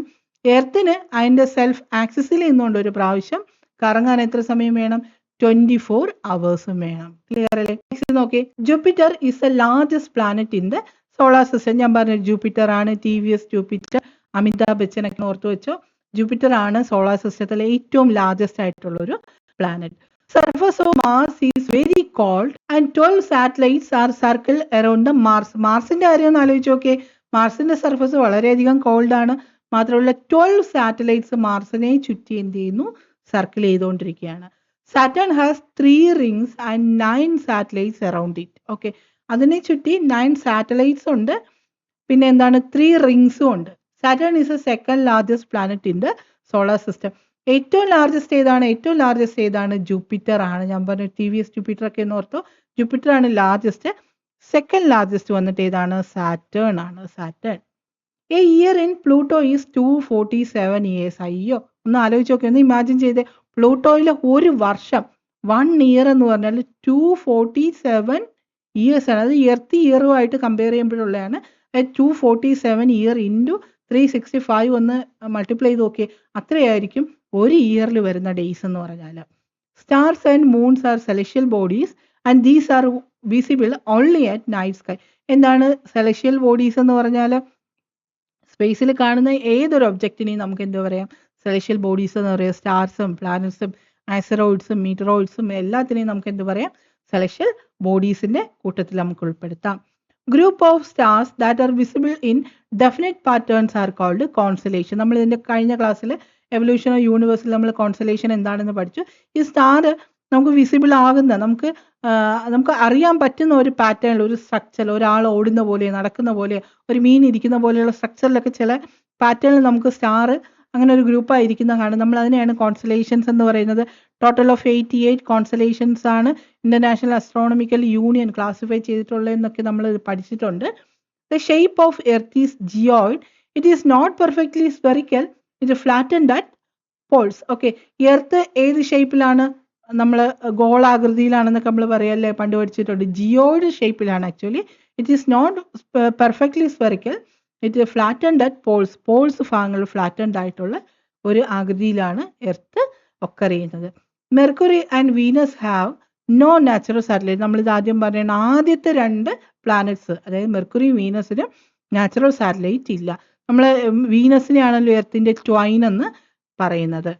എർത്തിന് അതിന്റെ സെൽഫ് ആക്സിസിൽ നിന്നുകൊണ്ട് ഒരു പ്രാവശ്യം കറങ്ങാൻ എത്ര സമയം വേണം? 24 hours വേണം. ക്ലിയർ അല്ലേ? നെക്സ്റ്റ് നോക്കി, Jupiter is the largest planet in the solar system. ഞാൻ പറഞ്ഞു ജൂപ്പിറ്റർ ആണ്, TVS ജൂപ്പിറ്റർ, അമിതാഭ് ബച്ചൻ ഒക്കെ ഓർത്തു വെച്ചോ. ജൂപ്പിറ്റർ ആണ് സോളാർ സിസ്റ്റത്തിലെ ഏറ്റവും ലാർജസ്റ്റ് ആയിട്ടുള്ള ഒരു planet. Surface of Mars is very cold and 12 satellites are circled around the Mars. മാർസിന്റെ കാര്യം ഒന്ന് ആലോചിച്ച് നോക്കിയേ. മാർസിന്റെ സർഫസ് വളരെയധികം കോൾഡ് ആണ്. മാത്രമല്ല 12 സാറ്റലൈറ്റ്സ് മാർസിനെ ചുറ്റി എന്ത് ചെയ്യുന്നു? സർക്കിൾ ചെയ്തുകൊണ്ടിരിക്കുകയാണ്. Saturn has 3 rings and 9 satellites around it. Okay, അതിനെ ചുറ്റി 9 സാറ്റലൈറ്റ്സ് ഉണ്ട്, പിന്നെ എന്താണ്, 3 rings ഉണ്ട്. Saturn is A second largest planet in the solar system. ഏറ്റവും ലാർജസ്റ്റ് ഏതാണ്? ഏറ്റവും ലാർജസ്റ്റ് ഏതാണ്? ജൂപ്പിറ്റർ ആണ്. ഞാൻ പറഞ്ഞു TVS ജൂപ്പിറ്റർ ഒക്കെ എന്ന് ഓർത്തോ. ജൂപ്പിറ്റർ ആണ് ലാർജസ്റ്റ്. സെക്കൻഡ് ലാർജസ്റ്റ് വന്നിട്ട് ഏതാണ്? സാറ്റേൺ ആണ്. Saturn. A year in Pluto is 247 years. അയ്യോ, ഒന്ന് ആലോചിച്ച് നോക്കി, ഒന്ന് ഇമാജിൻ ചെയ്തേ. പ്ലൂട്ടോയിലെ ഒരു വർഷം 1 year എന്ന് പറഞ്ഞാൽ 247 years ആണ്. അത് എർത്ത് ഇയറുമായിട്ട് കമ്പയർ ചെയ്യുമ്പോഴുള്ളതാണ്. 247 year ഇൻറ്റു 365 ഒന്ന് മൾട്ടിപ്ലൈ ചെയ്ത് നോക്കിയേ, അത്രയായിരിക്കും ഒരു ഇയറിൽ വരുന്ന ഡേയ്സ് എന്ന് പറഞ്ഞാൽ. Stars and moons are celestial bodies and these are visible only at night sky. എന്താണ് സെലഷ്യൽ ബോഡീസ് എന്ന് പറഞ്ഞാൽ? സ്പേസിൽ കാണുന്ന ഏതൊരു ഒബ്ജക്റ്റിനെയും നമുക്ക് എന്താ പറയാം? സെലഷ്യൽ ബോഡീസ് എന്ന് പറയാം. സ്റ്റാർസും പ്ലാനറ്റ്സും ആസ്റ്ററോയിഡ്സും മീറ്ററോയിഡ്സും എല്ലാത്തിനെയും നമുക്ക് എന്ത് പറയാം? സെലഷ്യൽ ബോഡീസിന്റെ കൂട്ടത്തിൽ നമുക്ക് ഉൾപ്പെടുത്താം. Group of stars that are visible in definite patterns are called constellation. നമ്മൾ ഇതിന്റെ കഴിഞ്ഞ ക്ലാസ്സിൽ എവല്യൂഷൻ ഓഫ് യൂണിവേഴ്സിൽ നമ്മൾ കോൺസ്റ്റലേഷൻ എന്താണെന്ന് പഠിച്ചു. ഈ സ്റ്റാർ നമുക്ക് വിസിബിൾ ആകുന്ന, നമുക്ക് അറിയാൻ പറ്റുന്ന ഒരു പാറ്റേണിൽ, ഒരു സ്ട്രക്ചർ, ഒരാൾ ഓടുന്ന പോലെ, നടക്കുന്ന പോലെ, ഒരു മീൻ ഇരിക്കുന്ന പോലെയുള്ള സ്ട്രക്ചറിലൊക്കെ ചില പാറ്റേണിൽ നമുക്ക് സ്റ്റാർ അങ്ങനെ ഒരു ഗ്രൂപ്പായിരിക്കുന്ന കാണും. നമ്മൾ അതിനെയാണ് കോൺസ്റ്റലേഷൻസ് എന്ന് പറയുന്നത്. ടോട്ടൽ ഓഫ് 88 കോൺസ്റ്റലേഷൻസ് ആണ് ഇന്റർനാഷണൽ അസ്ട്രോണമിക്കൽ യൂണിയൻ ക്ലാസിഫൈ ചെയ്തിട്ടുള്ളതെന്നൊക്കെ നമ്മൾ പഠിച്ചിട്ടുണ്ട്. The shape of Earth is geoid. It is not perfectly spherical, it flattened at poles. Okay, Earth ഏത് ഷേപ്പിലാണ്? നമ്മൾ ഗോളാകൃതിയിലാണെന്നൊക്കെ നമ്മൾ പറയല്ലേ, പണ്ട് പഠിച്ചിട്ടുണ്ട്. ജിയോയിഡ് ഷേപ്പിലാണ് actually. It is not perfectly spherical, it flattened at poles. Poles ഭാഗങ്ങൾ ഫ്ലാറ്റൻഡ് ആയിട്ടുള്ള ഒരു ആകൃതിയിലാണ് എർത്ത് ഒക്കർ ചെയ്യുന്നത്. Mercury and Venus have no natural satellite. നമ്മളിത് ആദ്യം പറയുന്ന ആദ്യത്തെ 2 പ്ലാനറ്റ്സ്, അതായത് മെർക്കുറി വീനസിന് നാച്ചുറൽ സാറ്റലൈറ്റ് ഇല്ല. നമ്മൾ വീനസിനെയാണല്ലോ എർത്തിന്റെ ട്വൈൻ എന്ന് പറയുന്നത്.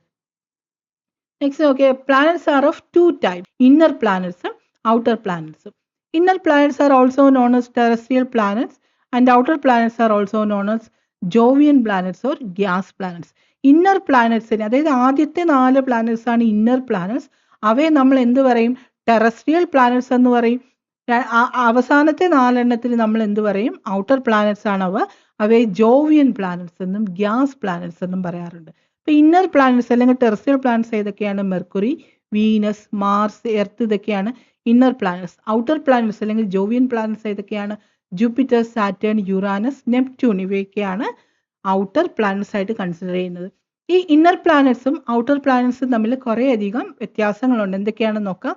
Next okay, planets are of 2 types, inner പ്ലാനറ്റ്സും ഔട്ടർ പ്ലാനറ്റ്സും. Inner planets are also known as terrestrial planets and outer planets are also known as Jovian planets or gas planets. Inner പ്ലാനറ്റ്സിന്, അതായത് ആദ്യത്തെ 4 planets ആണ് inner planets. അവയെ നമ്മൾ എന്ത് പറയും? ടെറസ്ട്രിയൽ പ്ലാനറ്റ്സ് എന്ന് പറയും. അവസാനത്തെ 4 എണ്ണത്തിന് നമ്മൾ എന്ത് പറയും? ഔട്ടർ പ്ലാനറ്റ്സ് ആണ് അവ. അവയെ ജോവിയൻ പ്ലാനറ്റ്സ് എന്നും ഗ്യാസ് പ്ലാനറ്റ്സ് എന്നും പറയാറുണ്ട്. ഇപ്പൊ ഇന്നർ പ്ലാനറ്റ്സ് അല്ലെങ്കിൽ ടെറസ്ട്രിയൽ പ്ലാനറ്റ്സ് ഏതൊക്കെയാണ്? മെർക്കുറി, വീനസ്, മാർസ്, എർത്ത്, ഇതൊക്കെയാണ് ഇന്നർ പ്ലാനറ്റ്സ്. ഔട്ടർ പ്ലാനറ്റ്സ് അല്ലെങ്കിൽ ജോവിയൻ പ്ലാനറ്റ്സ് ഏതൊക്കെയാണ്? ജൂപ്പിറ്റർ, സാറ്റേൺ, യുറാനസ്, നെപ്റ്റ്യൂൺ, ഇവയൊക്കെയാണ് ഔട്ടർ പ്ലാനറ്റ്സ് ആയിട്ട് കൺസിഡർ ചെയ്യുന്നത്. ഈ ഇന്നർ പ്ലാനറ്റ്സും ഔട്ടർ പ്ലാനറ്റ്സും തമ്മിൽ കുറേ അധികം വ്യത്യാസങ്ങളുണ്ട്. എന്തൊക്കെയാണെന്ന് നോക്കാം.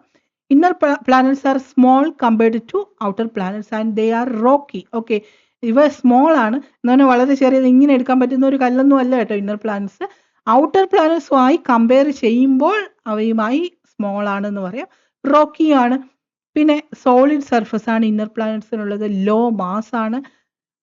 Inner planets are small compared to outer planets and they are rocky. Okay, ഇവ സ്മോൾ ആണ് എന്ന് പറഞ്ഞാൽ വളരെ ചെറിയത്, ഇങ്ങനെ എടുക്കാൻ പറ്റുന്ന ഒരു കല്ലൊന്നും അല്ല കേട്ടോ ഇന്നർ പ്ലാനറ്റ്സ്. ഔട്ടർ പ്ലാനറ്റ്സുമായി കമ്പയർ ചെയ്യുമ്പോൾ അവയുമായി സ്മോൾ ആണെന്ന് പറയാം. റോക്കി ആണ്. പിന്നെ സോളിഡ് സർഫസ് ആണ് ഇന്നർ പ്ലാനറ്റ്സിനുള്ളത്. ലോ മാസ് ആണ്,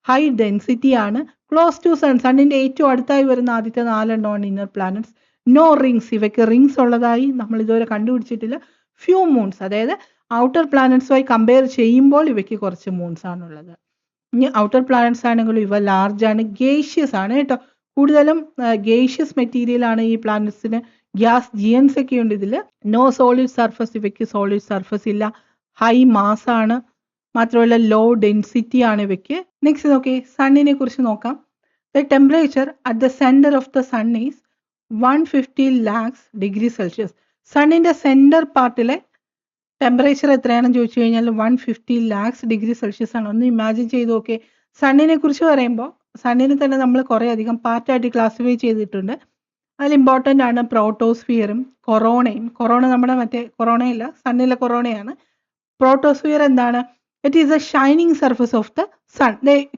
ഹൈ ഡെൻസിറ്റി ആണ്, ക്ലോസ് ടു സൺ, സണ്ണിന്റെ ഏറ്റവും അടുത്തായി വരുന്ന ആദ്യത്തെ 4 എണ്ണമാണ് ഇന്നർ പ്ലാനറ്റ്സ്. നോ റിങ്സ്, ഇവയ്ക്ക് റിങ്സ് ഉള്ളതായി നമ്മൾ ഇതുവരെ കണ്ടുപിടിച്ചിട്ടില്ല. ഫ്യൂ മൂൺസ്, അതായത് ഔട്ടർ പ്ലാനറ്റ്സുമായി കമ്പയർ ചെയ്യുമ്പോൾ ഇവയ്ക്ക് കുറച്ച് മൂൺസ് ആണുള്ളത്. ഇനി ഔട്ടർ പ്ലാനറ്റ്സ് ആണെങ്കിലും ഇവ ലാർജ് ആണ്, ഗേഷ്യസ് ആണ് കേട്ടോ. കൂടുതലും ഗേഷ്യസ് മെറ്റീരിയൽ ആണ് ഈ പ്ലാനറ്റ്സിന്. ഗ്യാസ് ജിയൻസ് ഒക്കെ ഉണ്ട് ഇതിൽ. നോ സോളിഡ് സർഫസ്, ഇവയ്ക്ക് സോളിഡ് സർഫസ് ഇല്ല. ഹൈ മാസ് ആണ്, മാത്രമല്ല ലോ ഡെൻസിറ്റി ആണ് ഇവയ്ക്ക്. നെക്സ്റ്റ് നോക്കി സണ്ണിനെ കുറിച്ച് നോക്കാം. The temperature at the centre of the sun is 150 lakhs degree Celsius. സണ്ണിന്റെ സെന്റർ പാർട്ടിലെ ടെമ്പറേച്ചർ എത്രയാണെന്ന് ചോദിച്ചു കഴിഞ്ഞാൽ 150 lakhs degree Celsius ആണ്. ഒന്ന് ഇമാജിൻ ചെയ്ത് നോക്കേ. സണ്ണിനെ കുറിച്ച് പറയുമ്പോൾ സണ്ണിനെ തന്നെ നമ്മൾ കുറേ അധികം പാർട്ടായിട്ട് ക്ലാസിഫൈ ചെയ്തിട്ടുണ്ട്. അതിൽ ഇമ്പോർട്ടൻ്റ് ആണ് പ്രോട്ടോസ്ഫിയറും കൊറോണയും. കൊറോണ നമ്മുടെ മറ്റേ കൊറോണയല്ല, സണ്ണിലെ കൊറോണയാണ്. പ്രോട്ടോസ്ഫിയർ എന്താണ്? It is a shining surface of the sun.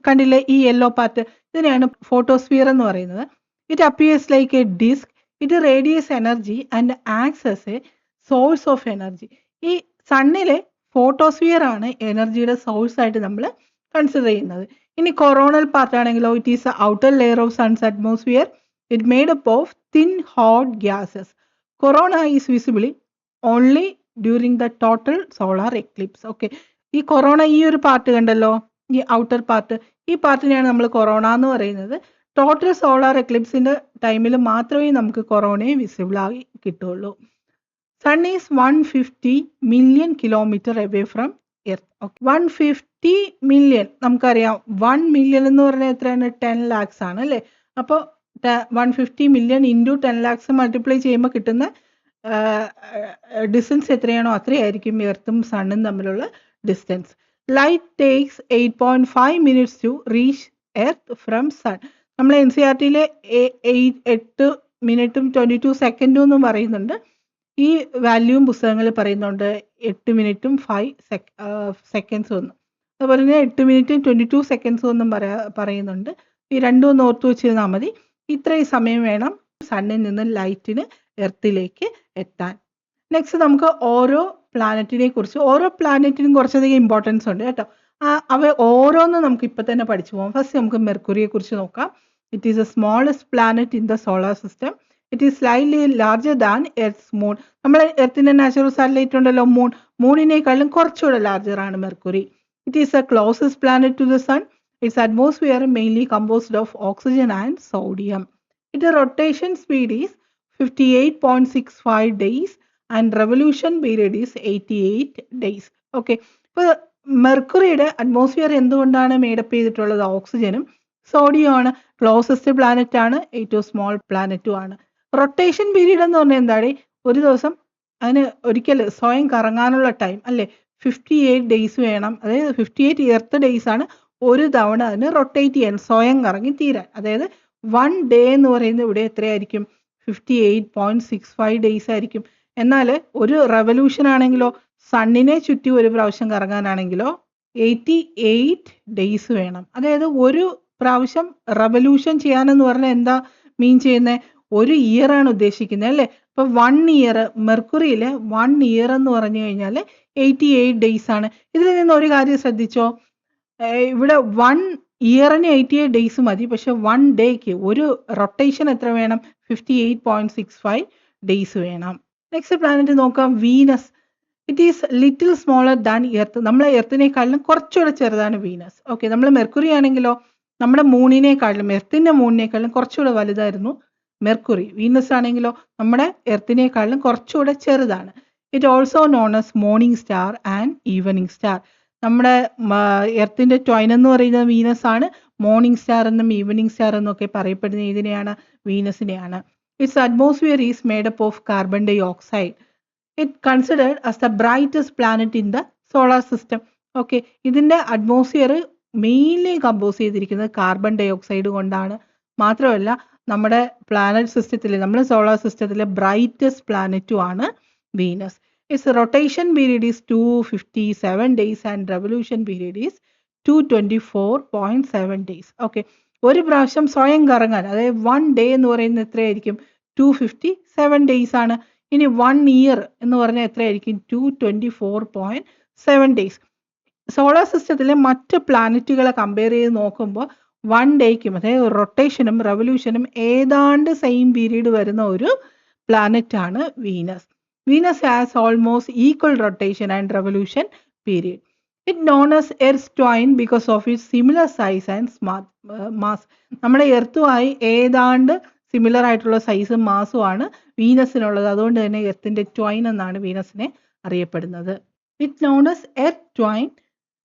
കണ്ടില്ലേ ഈ യെല്ലോ പാർട്ട്, ഇതിനെയാണ് ഫോട്ടോസ്ഫിയർ എന്ന് പറയുന്നത്. It appears like a disc. It radiates energy and acts as a source of energy. ഈ സണ്ണിലെ ഫോട്ടോസ്ഫിയർ ആണ് എനർജിയുടെ സോഴ്സ് ആയിട്ട് നമ്മൾ കൺസിഡർ ചെയ്യുന്നത്. ഇനി കൊറോണൽ പാർട്ട് ആണെങ്കിലോ, it is A outer layer of sons atmosphere. It made up of thin hot gases. Corona is visibly only during the total solar Eclipse. Okay, ഈ കൊറോണ ഈ ഒരു പാർട്ട് കണ്ടല്ലോ, ഈ ഔട്ടർ പാർട്ട്, ഈ പാർട്ടിനെയാണ് നമ്മൾ corona എന്ന് പറയുന്നത്. ടോട്ടൽ സോളാർ എക്ലിപ്സിന്റെ ടൈമിൽ മാത്രമേ നമുക്ക് കൊറോണയെ വിസിബിൾ ആയി കിട്ടുള്ളൂ. Sun is 150 million kilometer away from Earth. Okay, 150 million, നമുക്കറിയാം 1 million എന്ന് പറഞ്ഞാൽ എത്രയാണ്? 10 lakhs ആണ് അല്ലേ? അപ്പോൾ 150 million into 10 lakhs മൾട്ടിപ്ലൈ ചെയ്യുമ്പോൾ കിട്ടുന്ന ഡിസ്റ്റൻസ് എത്രയാണോ അത്രയായിരിക്കും എർത്തും സണ്ണും തമ്മിലുള്ള distance. Light takes 8.5 minutes to reach Earth from sun. നമ്മൾ NCERT-യിലെ 8 മിനിറ്റും 22 സെക്കൻഡും എന്നും പറയുന്നുണ്ട്. ഈ വാല്യൂവും പുസ്തകങ്ങളിൽ പറയുന്നുണ്ട് 8 മിനിറ്റും 5 സെക്കൻഡ്സും ഒന്നും. അതുപോലെ തന്നെ 8 മിനിറ്റും 22 സെക്കൻഡ്സും ഒന്നും പറയുന്നുണ്ട്. ഈ രണ്ടും ഒന്ന് ഓർത്ത് വെച്ചിരുന്നാൽ മതി. ഇത്രയും സമയം വേണം സണ്ണിൽ നിന്ന് ലൈറ്റിന് എർത്തിലേക്ക് എത്താൻ. നെക്സ്റ്റ് നമുക്ക് ഓരോ പ്ലാനറ്റിനെ കുറിച്ച്, ഓരോ പ്ലാനറ്റിനും കുറച്ചധികം ഇമ്പോർട്ടൻസ് ഉണ്ട് കേട്ടോ. അവ ഓരോന്നും നമുക്ക് ഇപ്പം തന്നെ പഠിച്ചു പോകാം. ഫസ്റ്റ് നമുക്ക് മെർക്കുറിയെ കുറിച്ച് നോക്കാം. It is a smallest planet in the solar system. It is slightly larger than Earth's moon. നമ്മളെ എർത്തിന്റെ നാച്ചുറൽ സാറ്റലൈറ്റ് ഉണ്ടല്ലോ മൂൺ, മൂണിനേക്കാളും കുറച്ചുകൂടെ ലാർജർ ആണ് Mercury. It is a closest planet to the sun. Its atmosphere mainly composed of oxygen and sodium. It rotation speed is 58.65 days and revolution period is 88 days. Okay, ഇപ്പോൾ മെർക്കുറിയുടെ atmosphere എന്തുകൊണ്ടാണ് made up ചെയ്തിട്ടുള്ളത്? ഓക്സിജനും sodium ആണ്. Closest planet ആണ്, ഏറ്റവും small പ്ലാനറ്റും ആണ്. Rotation period എന്ന് പറഞ്ഞാൽ എന്താണ്? ഒരു ദിവസം അതിന് ഒരിക്കൽ സ്വയം കറങ്ങാനുള്ള ടൈം അല്ലേ, 58 days വേണം. അതായത് 58 എർത്ത് ഡേയ്സ് ആണ് ഒരു തവണ അതിന് റൊട്ടേറ്റ് ചെയ്യാൻ, സ്വയം കറങ്ങി തീരാൻ. അതായത് 1 day എന്ന് പറയുന്നത് ഇവിടെ എത്രയായിരിക്കും? 58.65 days ആയിരിക്കും. എന്നാൽ ഒരു റെവല്യൂഷൻ ആണെങ്കിലോ, സണ്ണിനെ ചുറ്റി ഒരു പ്രാവശ്യം കറങ്ങാനാണെങ്കിലോ 88 days വേണം. അതായത് ഒരു പ്രാവശ്യം റെവല്യൂഷൻ ചെയ്യാനെന്ന് പറഞ്ഞാൽ എന്താ മീൻ ചെയ്യുന്നത്? ഒരു ഇയർ ആണ് ഉദ്ദേശിക്കുന്നത് അല്ലേ? അപ്പൊ 1 year, മെർക്കുറിയിലെ 1 year എന്ന് പറഞ്ഞു കഴിഞ്ഞാൽ 88 days ആണ്. ഇതിൽ നിന്ന് ഒരു കാര്യം ശ്രദ്ധിച്ചോ, ഇവിടെ 1 yearന് 88 days മതി. പക്ഷെ 1 dayക്ക് ഒരു റൊട്ടേഷൻ എത്ര വേണം? 58.65 days വേണം. നെക്സ്റ്റ് പ്ലാനറ്റ് നോക്കാം, Venus. It is little smaller than Earth. നമ്മളെ എർത്തിനേക്കാളും കുറച്ചുകൂടെ ചെറുതാണ് വീനസ്. ഓക്കെ, നമ്മൾ മെർക്കുറി ആണെങ്കിലോ നമ്മുടെ മൂണിനേക്കാളും, എർത്തിന്റെ മൂണിനേക്കാളും കുറച്ചുകൂടെ വലുതായിരുന്നു മെർക്കുറി. വീനസ് ആണെങ്കിലോ നമ്മുടെ എർത്തിനേക്കാളും കുറച്ചുകൂടെ ചെറുതാണ്. It also known as morning star and evening star. നമ്മുടെ എർത്തിന്റെ ട്വൈൻ എന്ന് പറയുന്നത് വീനസ് ആണ്. മോർണിംഗ് സ്റ്റാർ എന്നും ഈവനിങ് സ്റ്റാർ എന്നും ഒക്കെ പറയപ്പെടുന്ന ഇതിനെയാണ്, വീനസിനെയാണ്. Its atmosphere is made up of carbon dye oxide. It considered as the brightest planet in the solar system. Okay, ഇതിന്റെ അറ്റ്മോസ്ഫിയർ മെയിൻലി കമ്പോസ് ചെയ്തിരിക്കുന്നത് കാർബൺ ഡൈ ഓക്സൈഡ് കൊണ്ടാണ്. മാത്രമല്ല നമ്മുടെ പ്ലാനറ്റ് സിസ്റ്റത്തിൽ, നമ്മുടെ സോളാർ സിസ്റ്റത്തിലെ ബ്രൈറ്റസ്റ്റ് പ്ലാനറ്റും ആണ് Venus. Its rotation period is 257 days and revolution period is 224.7 days. Okay, ഒരു പ്രാവശ്യം സ്വയം കറങ്ങാൻ, അതായത് 1 day എന്ന് പറയുന്നത് എത്രയായിരിക്കും? 257 ഡേയ്സ് ആണ്. ഇനി 1 ഇയർ എന്ന് പറഞ്ഞാൽ എത്രയായിരിക്കും? 224.7 ഡേയ്സ്. സോളാർ സിസ്റ്റത്തിലെ മറ്റ് പ്ലാനറ്റുകളെ കമ്പയർ ചെയ്ത് നോക്കുമ്പോൾ 1 ഡേയ്ക്കും അതായത് റൊട്ടേഷനും റെവല്യൂഷനും ഏതാണ്ട് സെയിം പീരീഡ് വരുന്ന ഒരു പ്ലാനറ്റ് ആണ് Venus. Venus has almost equal rotation and revolution period. It known as Earth twin because of it similar size and mass. നമ്മുടെ എർത്തുമായി ഏതാണ്ട് സിമിലർ ആയിട്ടുള്ള സൈസും മാസും ആണ് വീനസിനുള്ളത്. അതുകൊണ്ട് തന്നെ എർത്തിന്റെ ട്വൈൻ എന്നാണ് വീനസിനെ അറിയപ്പെടുന്നത്. It known as Earth twin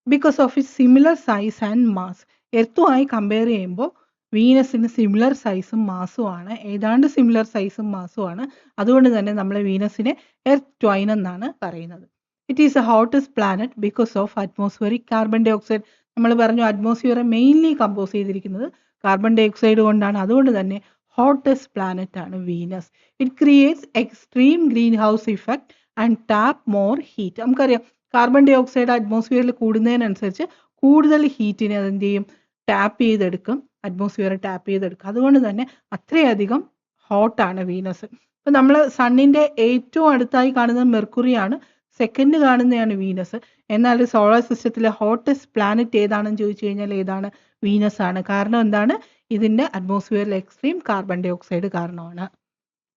because of it similar size and mass. എർത്തുമായി കമ്പയർ ചെയ്യുമ്പോൾ വീനസിന് സിമിലർ സൈസും മാസും ആണ്, ഏതാണ്ട് സിമിലർ സൈസും മാസും ആണ്. അതുകൊണ്ട് തന്നെ നമ്മൾ വീനസിനെ എർത്ത് ട്വൈൻ എന്നാണ് പറയുന്നത്. It is a hottest planet because of atmospheric carbon dye ഓക്സൈഡ്. നമ്മൾ പറഞ്ഞു അറ്റ്മോസ്ഫിയറെ മെയിൻലി കമ്പോസ് ചെയ്തിരിക്കുന്നത് കാർബൺ ഡൈ ഓക്സൈഡ് കൊണ്ടാണ്. അതുകൊണ്ട് തന്നെ ഹോട്ടസ്റ്റ് പ്ലാനറ്റ് ആണ് Venus. It creates extreme greenhouse effect and trap more heat. നമുക്കറിയാം കാർബൺ ഡൈ ഓക്സൈഡ് അറ്റ്മോസ്ഫിയറിൽ കൂടുന്നതിനനുസരിച്ച് കൂടുതൽ ഹീറ്റിനെ അതെന്ത് ചെയ്യും? ടാപ്പ് ചെയ്തെടുക്കും, അറ്റ്മോസ്ഫിയറെ ടാപ്പ് ചെയ്തെടുക്കും. അതുകൊണ്ട് തന്നെ അത്രയധികം ഹോട്ടാണ് വീനസ്. ഇപ്പം നമ്മൾ സണ്ണിൻ്റെ ഏറ്റവും അടുത്തായി കാണുന്നത് മെർക്കുറിയാണ്, സെക്കൻഡ് കാണുന്നതാണ് വീനസ്. എന്നാൽ സോളാർ സിസ്റ്റത്തിലെ ഹോട്ടസ്റ്റ് പ്ലാനറ്റ് ഏതാണെന്ന് ചോദിച്ചു കഴിഞ്ഞാൽ ഏതാണ്? വീനസ് ആണ്. കാരണം എന്താണ്? ഇതിൻ്റെ അറ്റ്മോസ്ഫിയറിൽ എക്സ്ട്രീം കാർബൺ ഡൈ ഓക്സൈഡ് കാരണമാണ്.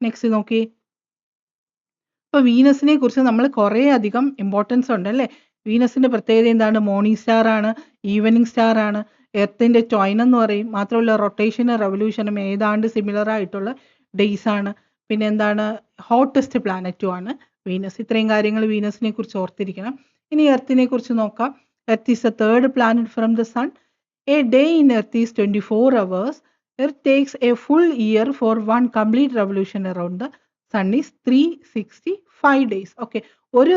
നെക്സ്റ്റ് നോക്കി. ഇപ്പോൾ വീനസിനെ കുറിച്ച് നമ്മൾ കുറേ അധികം ഇമ്പോർട്ടൻസ് ഉണ്ട് അല്ലേ? വീനസിന്റെ പ്രത്യേകത എന്താണ്? മോർണിംഗ് സ്റ്റാർ ആണ്, ഈവനിങ് സ്റ്റാർ ആണ്, എർത്തിന്റെ ട്വൈൻ എന്ന് പറയും. മാത്രമല്ല റൊട്ടേഷനും റെവല്യൂഷനും ഏതാണ്ട് സിമിലർ ആയിട്ടുള്ള ഡേയ്സ് ആണ്. പിന്നെ എന്താണ്? ഹോട്ടസ്റ്റ് പ്ലാനറ്റും ആണ് വീനസ്. ഇത്രയും കാര്യങ്ങൾ വീനസിനെ കുറിച്ച് ഓർത്തിരിക്കണം. ഇനി എർത്തിനെ കുറിച്ച് നോക്കാം. Earth is a third planet from the sun. A day in Earth is 24 hours. Earth takes a full year for 1 complete revolution around the sun is 365 days. ഓക്കെ, ഒരു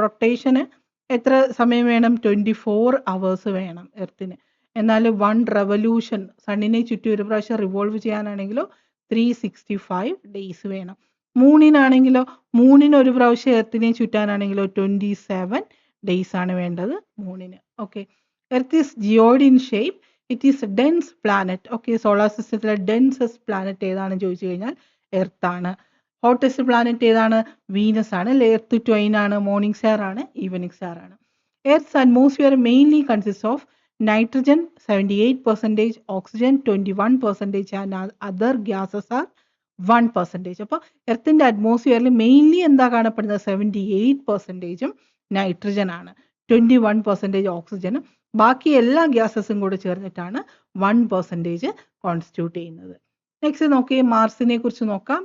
റൊട്ടേഷന് എത്ര സമയം വേണം? 24 hours വേണം എർത്തിന്. എന്നാൽ 1 റെവല്യൂഷൻ സണ്ണിനെ ചുറ്റി ഒരു പ്രാവശ്യം റിവോൾവ് ചെയ്യാനാണെങ്കിലോ 365 ഡേയ്സ് വേണം. മൂണിനാണെങ്കിലോ മൂണിന് ഒരു പ്രാവശ്യം എർത്തിനെ ചുറ്റാനാണെങ്കിലോ 27 ഡേയ്സ് ആണ് വേണ്ടത് മൂണിന്. Okay, Earth is geoid in shape. It is dense planet. Okay, solar സിസ്റ്റത്തിലെ ഡെൻസസ്റ്റ് പ്ലാനറ്റ് ഏതാണെന്ന് ചോദിച്ചു കഴിഞ്ഞാൽ എർത്ത് ആണ്. ഹോട്ടസ്റ്റ് പ്ലാനറ്റ് ഏതാണ്? വീനസ് ആണ്. എർത്ത് ട്വൈൻ ആണ്, മോർണിംഗ് സ്റ്റാർ ആണ്, ഈവനിങ് സ്റ്റാർ ആണ്. Earth's atmosphere mainly consist of nitrogen 78%, oxygen 21% and other gases are 1%. അപ്പോൾ എർത്തിന്റെ അറ്റ്മോസ്ഫിയറിൽ മെയിൻലി എന്താ കാണപ്പെടുന്നത്? 78% നൈട്രജൻ ആണ്, 21% ഓക്സിജനും, ബാക്കി എല്ലാ ഗ്യാസസും കൂടെ ചേർന്നിട്ടാണ് 1% കോൺസ്റ്റിറ്റ്യൂട്ട് ചെയ്യുന്നത്. നെക്സ്റ്റ് നോക്കിയേ, മാർസിനെ കുറിച്ച് നോക്കാം.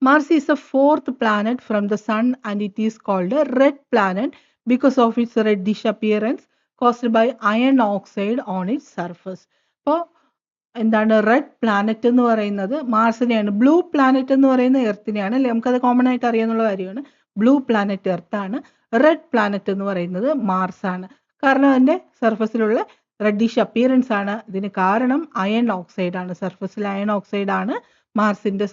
Mars is the 4th planet from the sun and it is called a red planet because of its reddish appearance caused by iron oxide on its surface. അപ്പോൾ എന്താണ് റെഡ് പ്ലാനറ്റ് എന്ന് പറയുന്നത്? മാർസിനെയാണ്. Blue planet എന്ന് പറയുന്നത് എർത്തിനെയാണ് അല്ലേ? നമുക്കത് common ആയിട്ട് അറിയാവുന്ന കാര്യമാണ്. ബ്ലൂ പ്ലാനറ്റ് എർത്താണ്, റെഡ് പ്ലാനറ്റ് എന്ന് പറയുന്നത് മാർസ് ആണ്. കാരണം അതിൻ്റെ സർഫസിലുള്ള റെഡിഷ് അപ്പിയറൻസ് ആണ് ഇതിന് കാരണം. അയൺ ഓക്സൈഡ് ആണ്, സർഫസിൽ അയൺ ഓക്സൈഡ് ആണ് മാർസിന്റെ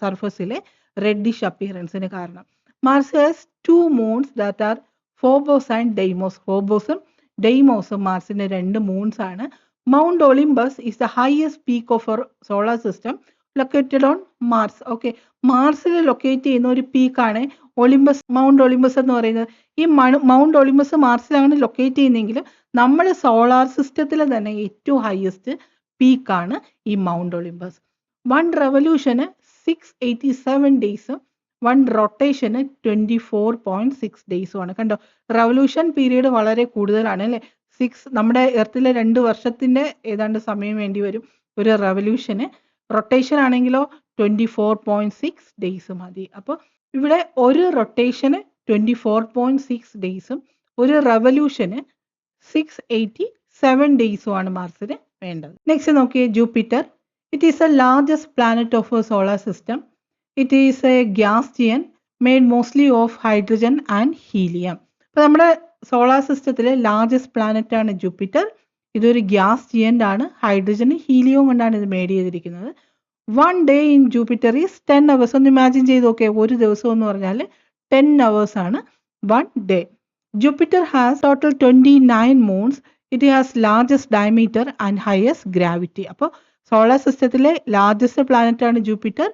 സർഫസിലെ റെഡിഷ് അപ്പിയറൻസിന് കാരണം. Mars has 2 moons that are Phobos and Deimos. ഫോബോസും ഡെയ്മോസും മാർസിന്റെ 2 moons ആണ്. Mount Olympus is the highest peak of our solar system located on Mars. Okay, മാർസിൽ ലൊക്കേറ്റ് ചെയ്യുന്ന ഒരു പീക്കാണ് ഒളിമ്പസ്, മൗണ്ട് ഒളിമ്പസ് എന്ന് പറയുന്നത്. ഈ മൗണ്ട് ഒളിമ്പസ് മാർസിലാണ് ലൊക്കേറ്റ് ചെയ്യുന്നതെങ്കിൽ നമ്മുടെ സോളാർ സിസ്റ്റത്തിലെ തന്നെ ഏറ്റവും ഹയസ്റ്റ് പീക്കാണ് ഈ മൗണ്ട് ഒളിമ്പസ്. 1 റെവല്യൂഷന് 687 ഡേയ്സും 1 റൊട്ടേഷന് 24.6 ഡേയ്സും ആണ്. കണ്ടോ, റെവല്യൂഷൻ പീരീഡ് വളരെ കൂടുതലാണ് അല്ലേ? 6 നമ്മുടെ എർത്തിലെ 2 വർഷത്തിന്റെ ഏതാണ്ട് സമയം വേണ്ടി വരും ഒരു റെവല്യൂഷന്. റൊട്ടേഷൻ ആണെങ്കിലോ 24.6 ഡേയ്സ് മതി. അപ്പോൾ ഇവിടെ ഒരു റൊട്ടേഷന് 24.6 ഡേയ്സും ഒരു റെവല്യൂഷന് 687 ഡേയ്സും ആണ് മാർസിന് വേണ്ടത്. നെക്സ്റ്റ് നോക്കിയേ, Jupiter. It is the largest planet of our solar system. It is a gas giant made mostly of hydrogen and helium. അപ്പോൾ നമ്മുടെ സോളാർ സിസ്റ്റത്തിലെ ലാർജസ്റ്റ് പ്ലാനറ്റ് ആണ് ജൂപ്പിറ്റർ. ഇതൊരു ഗ്യാസ് ജിയന്റ് ആണ്, ഹൈഡ്രജനും ഹീലിയവും കൊണ്ടാണ് ഇത് മേഡ് ചെയ്തിരിക്കുന്നത്. 1 day in Jupiter is 10 hours. ഒന്ന് ഇമാജിൻ ചെയ്ത് നോക്കിയേ, ഒരു ദിവസം എന്ന് പറഞ്ഞാൽ 10 hours ആണ് 1 day. Jupiter has total 29 moons. It has largest diameter and highest gravity. അപ്പോൾ സോളാർ സിസ്റ്റത്തിലെ ലാർജസ്റ്റ് പ്ലാനറ്റ് ആണ് ജൂപ്പിറ്റർ.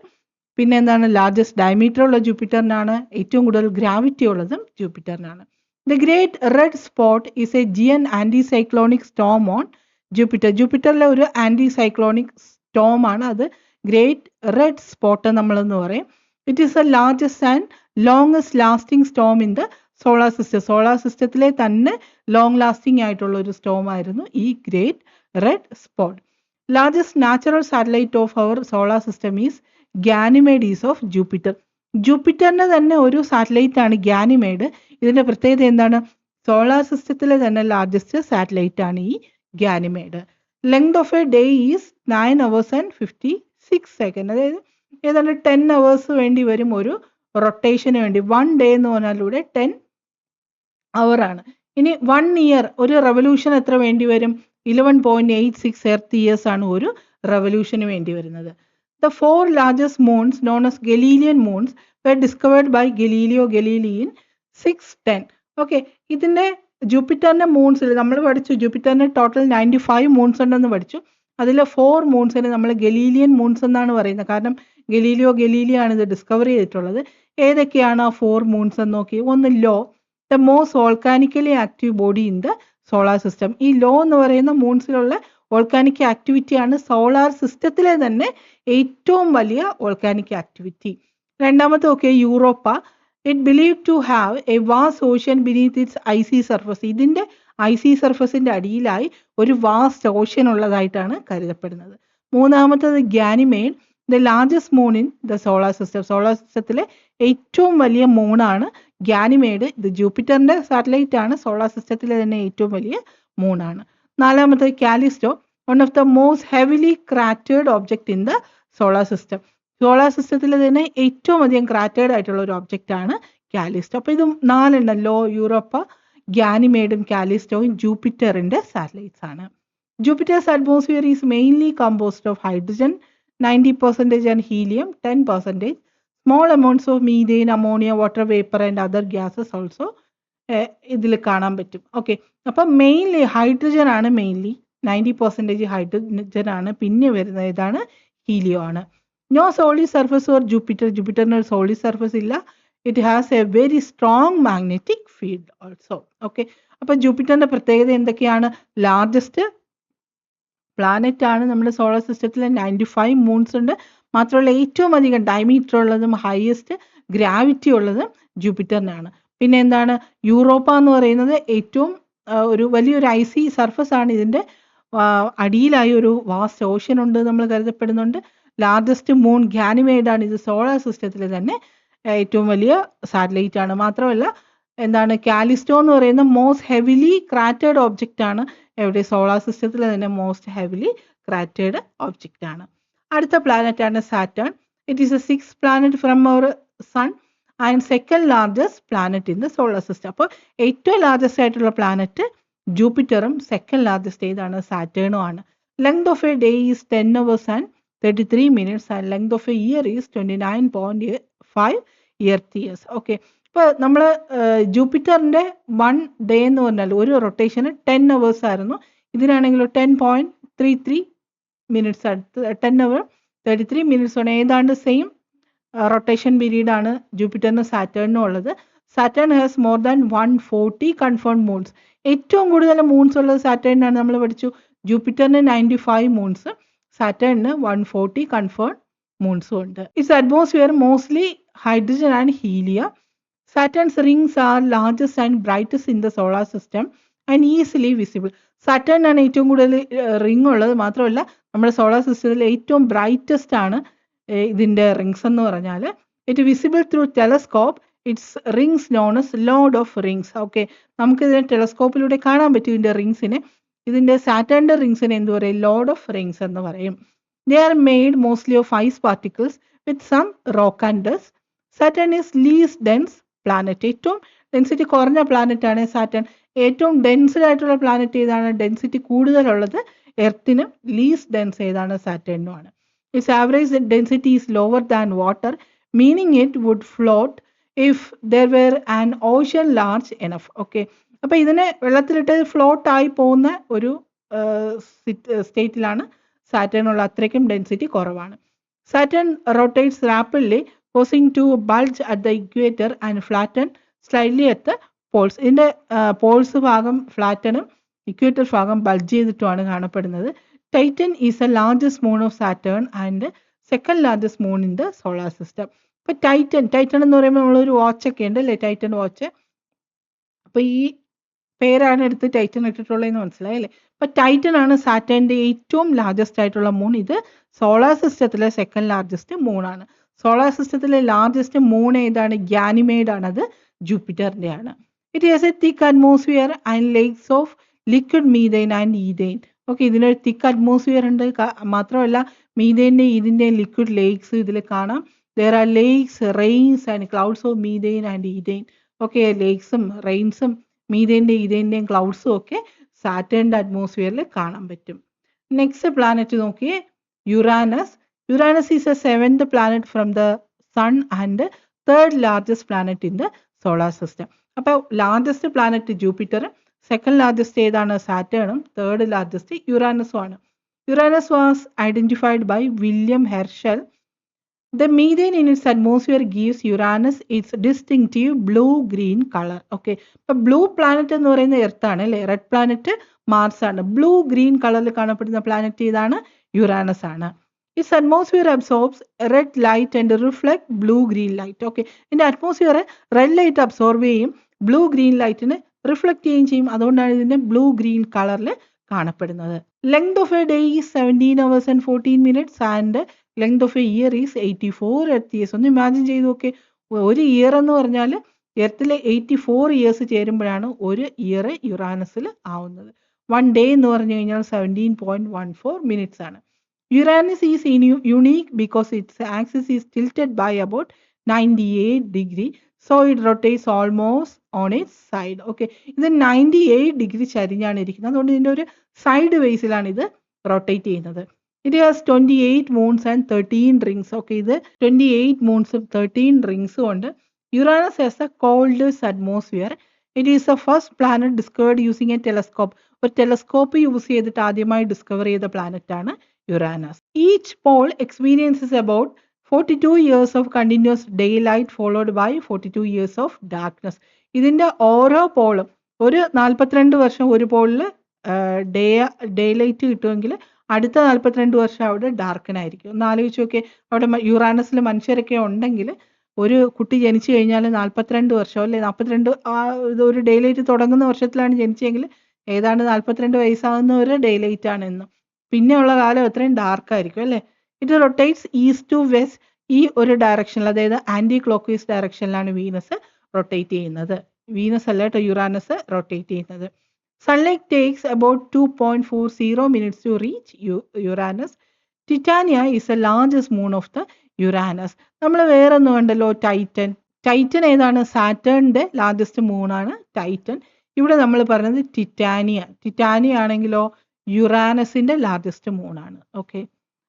പിന്നെ എന്താണ്, ലാർജസ്റ്റ് ഡയമീറ്റർ ഉള്ള ജൂപ്പിറ്ററിനാണ്. ഏറ്റവും കൂടുതൽ ഗ്രാവിറ്റി ഉള്ളതും ജൂപ്പിറ്ററിനാണ്. The great red spot is a giant anticyclonic storm on Jupiter. ജൂപ്പിറ്ററിലെ ഒരു ആന്റി സൈക്ലോണിക് സ്റ്റോം ആണ് അത് ഗ്രേറ്റ് റെഡ് സ്പോട്ട് നമ്മളെന്ന് പറയും. It is a largest and longest lasting storm in the solar system. Solar സിസ്റ്റത്തിലെ തന്നെ long lasting ആയിട്ടുള്ള ഒരു സ്റ്റോം ആയിരുന്നു ഈ Great red Spot. Largest natural satellite of our solar system is Ganymede is of Jupiter. ജൂപ്പിറ്ററിന്റെ തന്നെ ഒരു satellite ആണ് ഗാനിമേഡ്. ഇതിന്റെ പ്രത്യേകത എന്താണ്? സോളാർ സിസ്റ്റത്തിലെ തന്നെ ലാർജസ്റ്റ് സാറ്റലൈറ്റ് ആണ് ഈ Ganymede. Length of a day is 9 hours and 56 seconds. അതായത് ഏതാണ്ട് 10 hours വേണ്ടി വരും ഒരു റൊട്ടേഷന് വേണ്ടി. 1 day എന്ന് പറഞ്ഞാലൂടെ 10 hour ആണ്. ഇനി 1 year ഒരു റെവല്യൂഷൻ എത്ര വേണ്ടി വരും? 11.86 earth years ആണ് ഒരു റെവല്യൂഷന് വേണ്ടി വരുന്നത്. The 4 largest moons known as Galilean moons were discovered by Galileo Galilei in 610. Okay, ഇതിന്റെ ജൂപ്പിറ്ററിന്റെ മൂൺസിൽ നമ്മൾ പഠിച്ചു. ജൂപ്പിറ്ററിന് ടോട്ടൽ 95 മൂൺസ് ഉണ്ടെന്ന് പഠിച്ചു. അതിൽ 4 മൂൺസിന് നമ്മൾ ഗലീലിയൻ മൂൺസ് എന്നാണ് പറയുന്നത്. കാരണം ഗലീലിയോ ഗലീലി ആണ് ഇത് ഡിസ്കവർ ചെയ്തിട്ടുള്ളത്. ഏതൊക്കെയാണ് ആ 4 മൂൺസ് എന്ന് നോക്കി. ഒന്ന് Io, the most volcanically active body in the solar system. ഈ ലോ എന്ന് പറയുന്ന മൂൺസിലുള്ള വോൾക്കാനിക് ആക്ടിവിറ്റി ആണ് സോളാർ സിസ്റ്റത്തിലെ തന്നെ ഏറ്റവും വലിയ വോൾക്കാനിക് ആക്ടിവിറ്റി. രണ്ടാമത്തെ നോക്കിയ Europa. It believe to have a vast ocean beneath its icy surface. ഇതിന്റെ ഐസി സർഫസിന്റെ അടിയിലായി ഒരു വാസ്റ്റ് ഓഷ്യൻ ഉള്ളതായിട്ടാണ് കരുതപ്പെടുന്നത്. മൂന്നാമത്തത് Ganymede, the largest moon in the solar system. Solar സിസ്റ്റത്തിലെ ഏറ്റവും വലിയ മൂണാണ് ഗാനിമേഡ്. ഇത് ജൂപ്പിറ്ററിന്റെ സാറ്റലൈറ്റ് ആണ്. സോളാർ സിസ്റ്റത്തിലെ തന്നെ ഏറ്റവും വലിയ മൂണാണ്. നാലാമത്തത് Callisto, one of the most heavily cratered object in the solar system. Solar സിസ്റ്റത്തിൽ തന്നെ ഏറ്റവും അധികം ക്രാറ്റേർഡ് ആയിട്ടുള്ള ഒരു ഒബ്ജക്റ്റ് ആണ് കാലിസ്റ്റോ. അപ്പോൾ ഇത് 4 എണ്ണം, ലോ, യൂറോപ്പ, ഗാനിമേഡും കാലിസ്റ്റോയും ജൂപ്പിറ്ററിന്റെ സാറ്റലൈറ്റ്സ് ആണ്. Jupiter's atmosphere is mainly composed of hydrogen 90% and helium 10%. Small amounts of methane, ammonia, water vapour and other gases also ഇതിൽ കാണാൻ പറ്റും. ഓക്കെ, അപ്പം മെയിൻലി ഹൈഡ്രജൻ ആണ്. മെയിൻലി 90% ഹൈഡ്രജൻ ആണ്. പിന്നെ വരുന്നത് ഏതാണ്? ഹീലിയോ ആണ്. No solid surface or Jupiter. ജൂപ്പിറ്ററിന് ഒരു സോളിഡ് സർഫസ് ഇല്ല. It has a very strong magnetic field also. Okay, അപ്പൊ ജൂപ്പിറ്ററിന്റെ പ്രത്യേകത എന്തൊക്കെയാണ്? ലാർജസ്റ്റ് പ്ലാനറ്റ് ആണ് നമ്മുടെ സോളാർ സിസ്റ്റത്തിൽ. 95 മൂൺസ് ഉണ്ട്. മാത്രമല്ല ഏറ്റവും അധികം ഡയമീറ്റർ ഉള്ളതും ഹയസ്റ്റ് ഗ്രാവിറ്റി ഉള്ളതും ജൂപ്പിറ്ററിനാണ്. പിന്നെ എന്താണ്? യൂറോപ്പ എന്ന് പറയുന്നത് ഏറ്റവും ഒരു വലിയൊരു ഐസി സർഫസ് ആണ്. ഇതിന്റെ അടിയിലായി ഒരു വാസ്റ്റ് ഓഷ്യൻ ഉണ്ട് നമ്മൾ കരുതപ്പെടുന്നുണ്ട്. ലാർജസ്റ്റ് മൂൺ ഗാനിമേഡ് ആണ്. ഇത് സോളാർ സിസ്റ്റത്തിൽ തന്നെ ഏറ്റവും വലിയ സാറ്റലൈറ്റ് ആണ്. മാത്രമല്ല എന്താണ്? കാലിസ്റ്റോ എന്ന് പറയുന്ന മോസ്റ്റ് ഹെവിലി ക്രാറ്റേർഡ് ഒബ്ജക്റ്റ് ആണ്. എവിടെ? സോളാർ സിസ്റ്റത്തിൽ തന്നെ മോസ്റ്റ് ഹെവിലി ക്രാറ്റേർഡ് ഒബ്ജക്റ്റ് ആണ്. അടുത്ത പ്ലാനറ്റ് ആണ് Saturn. It is a 6th planet from our sun and second largest planet in the solar system. അപ്പോൾ ഏറ്റവും ലാർജസ്റ്റ് ആയിട്ടുള്ള പ്ലാനറ്റ് ജൂപ്പിറ്ററും സെക്കൻഡ് ലാർജസ്റ്റ് ഏതാണ്? സാറ്റേണും ആണ്. Length of a day is 10 hours and 33 minutes and length of a year is 29.5 earth years. Okay, ഇപ്പോൾ നമ്മൾ ജൂപ്പിറ്ററിന്റെ 1 day എന്ന് പറഞ്ഞാൽ ഒരു റൊട്ടേഷന് 10 hours ആയിരുന്നു. ഇതിനാണെങ്കിലോ 10.33 minutes അടുത്ത് 10 hour 33 minutes ആണ്. ഏതാണ്ട് സെയിം റൊട്ടേഷൻ പീരീഡ് ആണ് ജൂപ്പിറ്ററിനും സാറ്റേണിനും ഉള്ളത്. Saturn has more than 140 confirmed moons. ഏറ്റവും കൂടുതൽ മൂൺസ് ഉള്ളത് സാറ്റേണിനാണ്. നമ്മൾ പഠിച്ചു ജൂപ്പിറ്ററിന് 95 മൂൺസ്, സാറ്റേണിന് 140 കൺഫേൺഡ് മൂൺസും ഉണ്ട്. It's atmosphere mostly hydrogen and helium. Saturn's rings are largest and brightest in the solar system and easily visible. Saturn ആണ് ഏറ്റവും കൂടുതൽ റിംഗ് ഉള്ളത്. മാത്രമല്ല നമ്മുടെ സോളാർ സിസ്റ്റത്തിൽ ഏറ്റവും ബ്രൈറ്റസ്റ്റ് ആണ് ഇതിന്റെ റിങ്സ് എന്ന് പറഞ്ഞാൽ. It visible through telescope. It's rings known as load of rings. Okay, നമുക്ക് ഇതിനെ ടെലസ്കോപ്പിലൂടെ കാണാൻ പറ്റും ഇതിന്റെ റിങ്സിനെ. ഇതിന്റെ സാറ്റേണിന്റെ റിങ്സിനെ എന്ത് പറയും? ലോഡ് ഓഫ് റിങ്സ് എന്ന് പറയും. They are made mostly of ice particles with some rock and dust. Saturn is least dense planet. ഏറ്റവും ഡെൻസിറ്റി കുറഞ്ഞ പ്ലാനറ്റ് ആണ് സാറ്റേൺ. ഏറ്റവും ഡെൻസ്ഡ് ആയിട്ടുള്ള പ്ലാനറ്റ് ഏതാണ്? ഡെൻസിറ്റി കൂടുതലുള്ളത് എർത്തിനും ലീസ്റ്റ് ഡെൻസ് ഏതാണ്? സാറ്റേണിനും ആണ്. Its average density is lower than water, meaning it would float if there were an ocean large enough. Okay, അപ്പൊ ഇതിനെ വെള്ളത്തിലിട്ട് ഫ്ലോട്ട് ആയി പോകുന്ന ഒരു സ്റ്റേറ്റിലാണ് സാറ്റേൺ ഉള്ള അത്രയ്ക്കും ഡെൻസിറ്റി കുറവാണ്. Saturn rotates rapidly causing to bulge at the equator and flatten slightly at the poles. ഇതിൻ്റെ പോൾസ് ഭാഗം ഫ്ലാറ്റനും ഇക്വേറ്റർ ഭാഗം ബൾജ് ചെയ്തിട്ടുമാണ് കാണപ്പെടുന്നത്. Titan is a largest moon of Saturn and second largest moon in the solar system. ഇപ്പൊ Titan എന്ന് പറയുമ്പോൾ നമ്മളൊരു വാച്ചൊക്കെ ഉണ്ട് അല്ലേ, ടൈറ്റൻ വാച്ച്. അപ്പൊ ഈ പേരാണ് എടുത്ത് ടൈറ്റൻ ഇട്ടിട്ടുള്ളതെന്ന് മനസ്സിലായി അല്ലേ. അപ്പൊ ടൈറ്റൻ ആണ് സാറ്റേണിന്റെ ഏറ്റവും ലാർജസ്റ്റ് ആയിട്ടുള്ള മൂൺ. ഇത് സോളാർ സിസ്റ്റത്തിലെ സെക്കൻഡ് ലാർജസ്റ്റ് മൂൺ ആണ്. സോളാർ സിസ്റ്റത്തിലെ ലാർജസ്റ്റ് മൂൺ ഏതാണ്? ഗാനിമേഡ് ആണ്. അത് ജൂപ്പിറ്ററിന്റെ ആണ്. It has A thick atmosphere and lakes of liquid methane and ethyne. Okay, ഇതിനൊരു തിക്ക് അറ്റ്മോസ്ഫിയർ ഉണ്ട്. മാത്രമല്ല മീഥൈൻ്റെ ഇതിൻ്റെ ലിക്വിഡ് ലേക്സ് ഇതിൽ കാണാം. There are lakes, rains and clouds of methane and ethane. Okay, ലേക്സും റെയിൻസും മീഥേൻ്റെ ഈഥേൻ്റെയും ക്ലൗഡ്സും ഒക്കെ സാറ്റേണിൻ്റെ അറ്റ്മോസ്ഫിയറിൽ കാണാൻ പറ്റും. നെക്സ്റ്റ് പ്ലാനറ്റ് നോക്കിയേ, Uranus. Uranus is a 7th planet from the sun and 3rd largest planet in the solar system. അപ്പോൾ largest planet ജൂപ്പിറ്ററും second largest ഏതാണ്? സാറ്റേണും 3rd largest യുറാനസും ആണ്. Uranus was identified by William Herschel. The methane in its atmosphere gives Uranus its distinctive blue-green color. Okay, അപ്പോൾ blue planet എന്ന് പറയുന്നത് earth ആണ് അല്ലേ, റെഡ് പ്ലാനറ്റ് മാർസ് ആണ്. ബ്ലൂ ഗ്രീൻ കളറിൽ കാണപ്പെടുന്ന പ്ലാനറ്റ് ഏതാണ്? യുറാനസ് ആണ്. It's atmosphere absorbs red light and reflect blue green light. Okay, ഇതിന്റെ അറ്റ്മോസ്ഫിയർ റെഡ് ലൈറ്റ് അബ്സോർബ് ചെയ്യും, ബ്ലൂ ഗ്രീൻ ലൈറ്റിന് റിഫ്ലക്ട് ചെയ്യുകയും ചെയ്യും. അതുകൊണ്ടാണ് ഇതിന്റെ ബ്ലൂ ഗ്രീൻ കളറിൽ കാണപ്പെടുന്നത്. Length of a day is 17 hours and 14 minutes and length of a year is 84 Earth years. ഒന്ന് imagine ചെയ്ത് നോക്കെ, ഒരു ഇയർ എന്ന് പറഞ്ഞാൽ എർത്തിലെ 84 years ചേരുമ്പോഴാണ് ഒരു ഇയർ യുറാനസിൽ ആവുന്നത്. 1 day എന്ന് പറഞ്ഞു കഴിഞ്ഞാൽ 17.14 minutes ആണ്. Uranus is unique because its axis is tilted by about 98 degree. So it rotates almost on its side. Okay, ഇത് 98 degree ചരിഞ്ഞാണ് ഇരിക്കുന്നത്. അതുകൊണ്ട് ഇതിൻ്റെ ഒരു സൈഡ് വേസിലാണ് ഇത് റൊട്ടേറ്റ് ചെയ്യുന്നത്. It has 28 moons and 13 rings. Okay, ഇത് 28 moons 13 rings ഉണ്ട്. Uranus has a coldest atmosphere. It is the first planet discovered using a telescope. ഒരു ടെലസ്കോപ്പ് യൂസ് ചെയ്തിട്ട് ആദ്യമായി ഡിസ്കവർ ചെയ്ത പ്ലാനറ്റ് ആണ് Uranus. Each pole experiences about 42 years of continuous daylight followed by 42 years of darkness. ഇതിന്റെ ഓരോ പോളും ഒരു 42 വർഷം ഒരു പോളിൽ ഡേ ലൈറ്റ് കിട്ടുമെങ്കിൽ അടുത്ത 42 വർഷം അവിടെ ഡാർക്കനായിരിക്കും. ഒന്ന് ആലോചിച്ച് നോക്കിയേ, അവിടെ യുറാനസിൽ മനുഷ്യരൊക്കെ ഉണ്ടെങ്കിൽ ഒരു കുട്ടി ജനിച്ചു കഴിഞ്ഞാൽ 42 വർഷം അല്ലെ, 42 ഒരു ഡേ ലൈറ്റ് തുടങ്ങുന്ന വർഷത്തിലാണ് ജനിച്ചെങ്കിൽ ഏതാണ്ട് 42 വയസ്സാകുന്ന ഒരു ഡേ ലൈറ്റ് ആണ് ഇന്ന്. പിന്നെയുള്ള കാലം എത്രയും ഡാർക്കായിരിക്കും അല്ലേ. It rotates east to west. ഈ ഒരു ഡയറക്ഷനിൽ, അതായത് ആന്റി ക്ലോക്ക് വൈസ് ഡയറക്ഷനിലാണ് വീനസ് റൊട്ടേറ്റ് ചെയ്യുന്നത്. വീനസ് അല്ല കേട്ടോ യുറാനസ് റൊട്ടേറ്റ് ചെയ്യുന്നത്. Sunlight takes about 2.40 minutes to reach Uranus. Titania is the largest moon of the Uranus. നമ്മൾ വേറെ ഒന്നും കണ്ടല്ലോ, ടൈറ്റൻ. ടൈറ്റൻ ഏതാണ്? സാറ്റേണിന്റെ ലാർജസ്റ്റ് മൂൺ ആണ് ടൈറ്റൻ. ഇവിടെ നമ്മൾ പറഞ്ഞത് ടിറ്റാനിയ. ടിറ്റാനിയ ആണെങ്കിലോ യുറാനസിന്റെ ലാർജസ്റ്റ് മൂൺ ആണ്. ഓക്കെ,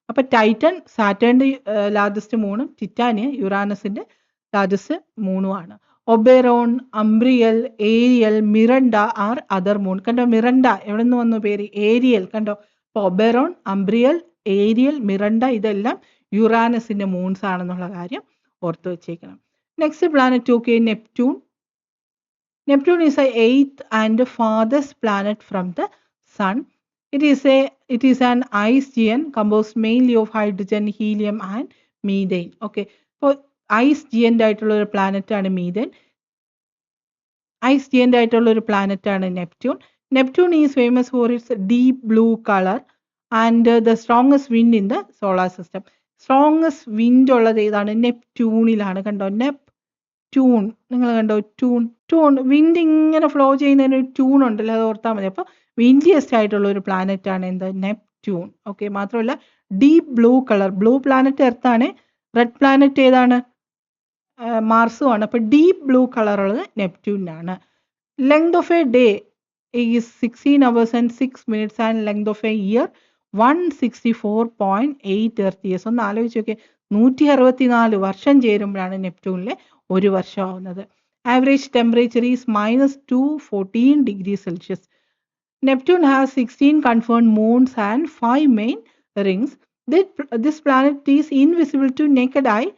അപ്പൊ ടൈറ്റൻ സാറ്റേണിന്റെ ലാർജസ്റ്റ് മൂണും ടിറ്റാനിയ യുറാനസിന്റെ ലാർജസ്റ്റ് മൂണും ആണ്. Oberon, Umbriel, Ariel, Miranda are other moon. കണ്ടോ, മിറണ്ട എവിടെ നിന്ന് വന്നു പേര്? ഏരിയൽ. കണ്ടോ, അപ്പൊ ഒബെറോൺ, അംബ്രിയൽ, ഏരിയൽ, മിറണ്ട ഇതെല്ലാം യുറാനസിന്റെ മൂൺസ് ആണെന്നുള്ള കാര്യം ഓർത്തു വെച്ചേക്കണം. നെക്സ്റ്റ് പ്ലാനറ്റ് നോക്കിയേ, Neptune. Neptune is A 8th and farthest planet from the sun. It is an ice giant composed mainly of hydrogen, helium and methane. Okay, അപ്പോൾ ice ജിയൻ്റ് ആയിട്ടുള്ള ഒരു planet ആണ് മീഥേൻ. ഐസ് ജിയൻ്റ് ആയിട്ടുള്ള ഒരു പ്ലാനറ്റ് ആണ് Neptune. Neptune is famous for it's deep blue colour and the strongest wind in the solar system. Strongest wind ഉള്ളത് ഏതാണ്? നെപ്റ്റ്യൂണിലാണ്. കണ്ടോ, നെപ്റ്റ്യൂൺ. നിങ്ങൾ കണ്ടോ, ട്യൂൺ വിൻഡ് ഇങ്ങനെ ഫ്ലോ ചെയ്യുന്നതിന് ഒരു ട്യൂൺ ഉണ്ടല്ലോ, അത് ഓർത്താൽ മതി. അപ്പോൾ വിൻഡിയസ്റ്റ് ആയിട്ടുള്ള ഒരു പ്ലാനറ്റ് ആണ് എന്ത്? നെപ്റ്റ്യൂൺ. ഓക്കെ, മാത്രമല്ല deep blue colour. Blue planet എർത്താണ്, റെഡ് പ്ലാനറ്റ് ഏതാണ്? മാർസും ആണ്. അപ്പൊ ഡീപ് ബ്ലൂ കളർ ഉള്ളത് നെപ്റ്റ്യൂണിനാണ്. Length of a day is 16 hours and 6 minutes and length of a year 164.8 Earth years. ഒന്ന് ആലോചിച്ച് നോക്കിയേ, 164 വർഷം ചേരുമ്പോഴാണ് നെപ്റ്റ്യൂണിലെ ഒരു വർഷം ആവുന്നത്. Average temperature is -214 degrees Celsius. Neptune has 16 confirmed moons and 5 main rings. This planet is invisible to naked eye.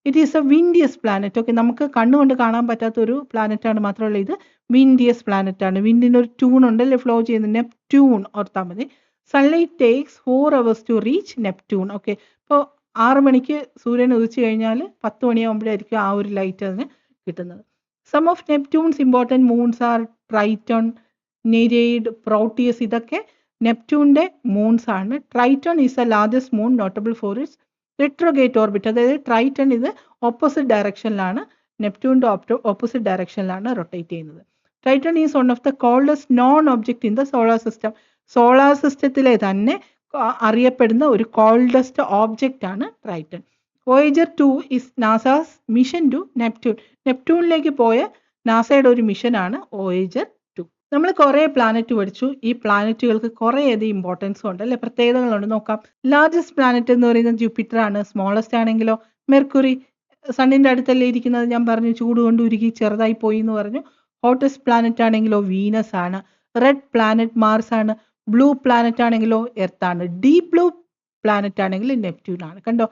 It is a windiest planet. Okay, നമുക്ക് കണ്ണുകൊണ്ട് കാണാൻ പറ്റാത്ത ഒരു പ്ലാനറ്റ് ആണ്. മാത്രമല്ല ഇത് വിൻഡിയസ് പ്ലാനറ്റ് ആണ്. വിൻഡിന് ഒരു ട്യൂൺ ഉണ്ടല്ലേ, ഫ്ലോ ചെയ്യുന്ന നെപ്റ്റ്യൂൺ ഓർത്താൽ മതി. Sunlight takes 4 hours to reach Neptune. Okay, ഇപ്പോൾ 6 മണിക്ക് സൂര്യൻ ഉദിച്ചു കഴിഞ്ഞാൽ 10 മണിയാകുമ്പോഴായിരിക്കും ആ ഒരു ലൈറ്റ് അതിന് കിട്ടുന്നത്. Some of Neptune's important moons are Triton, Nereid, Proteus. ഇതൊക്കെ നെപ്റ്റ്യൂണിൻ്റെ മൂൺസ് ആണ്. Triton is the largest moon notable for its retrograde orbit. അതായത് ട്രൈറ്റൺ ഇത് ഓപ്പോസിറ്റ് ഡയറക്ഷനിലാണ്, നെപ്റ്റ്യൂണിൻ്റെ ഓപ്പോസിറ്റ് ഡയറക്ഷനിലാണ് റൊട്ടേറ്റ് ചെയ്യുന്നത്. Triton is one of the coldest known object in the solar system. Solar സിസ്റ്റത്തിലെ തന്നെ അറിയപ്പെടുന്ന ഒരു കോൾഡസ്റ്റ് ഓബ്ജക്റ്റ് ആണ് Triton. Voyager 2 is NASA's mission to Neptune. നെപ്റ്റ്യൂണിലേക്ക് പോയ നാസയുടെ ഒരു മിഷനാണ് വോയേജർ 2. നമ്മൾ കുറേ പ്ലാനറ്റ് പഠിച്ചു. ഈ പ്ലാനറ്റുകൾക്ക് കുറേയധികം ഇമ്പോർട്ടൻസും ഉണ്ട് അല്ലെ, പ്രത്യേകതകളുണ്ട്. നോക്കാം. ലാർജസ്റ്റ് പ്ലാനറ്റ് എന്ന് പറയുന്നത് ജൂപ്പിറ്റർ ആണ്. സ്മോളസ്റ്റ് ആണെങ്കിലോ മെർക്കുറി. സണ്ണിൻ്റെ അടുത്തല്ലേ ഇരിക്കുന്നത്, ഞാൻ പറഞ്ഞു ചൂട് കൊണ്ട് ഉരുകി ചെറുതായി പോയി എന്ന് പറഞ്ഞു. ഹോട്ടസ്റ്റ് പ്ലാനറ്റ് ആണെങ്കിലോ വീനസ് ആണ്. റെഡ് പ്ലാനറ്റ് മാർസ് ആണ്. ബ്ലൂ പ്ലാനറ്റ് ആണെങ്കിലോ എർത്ത് ആണ്. ഡീപ് ബ്ലൂ പ്ലാനറ്റ് ആണെങ്കിൽ നെപ്റ്റ്യൂൺ ആണ്. കണ്ടോ,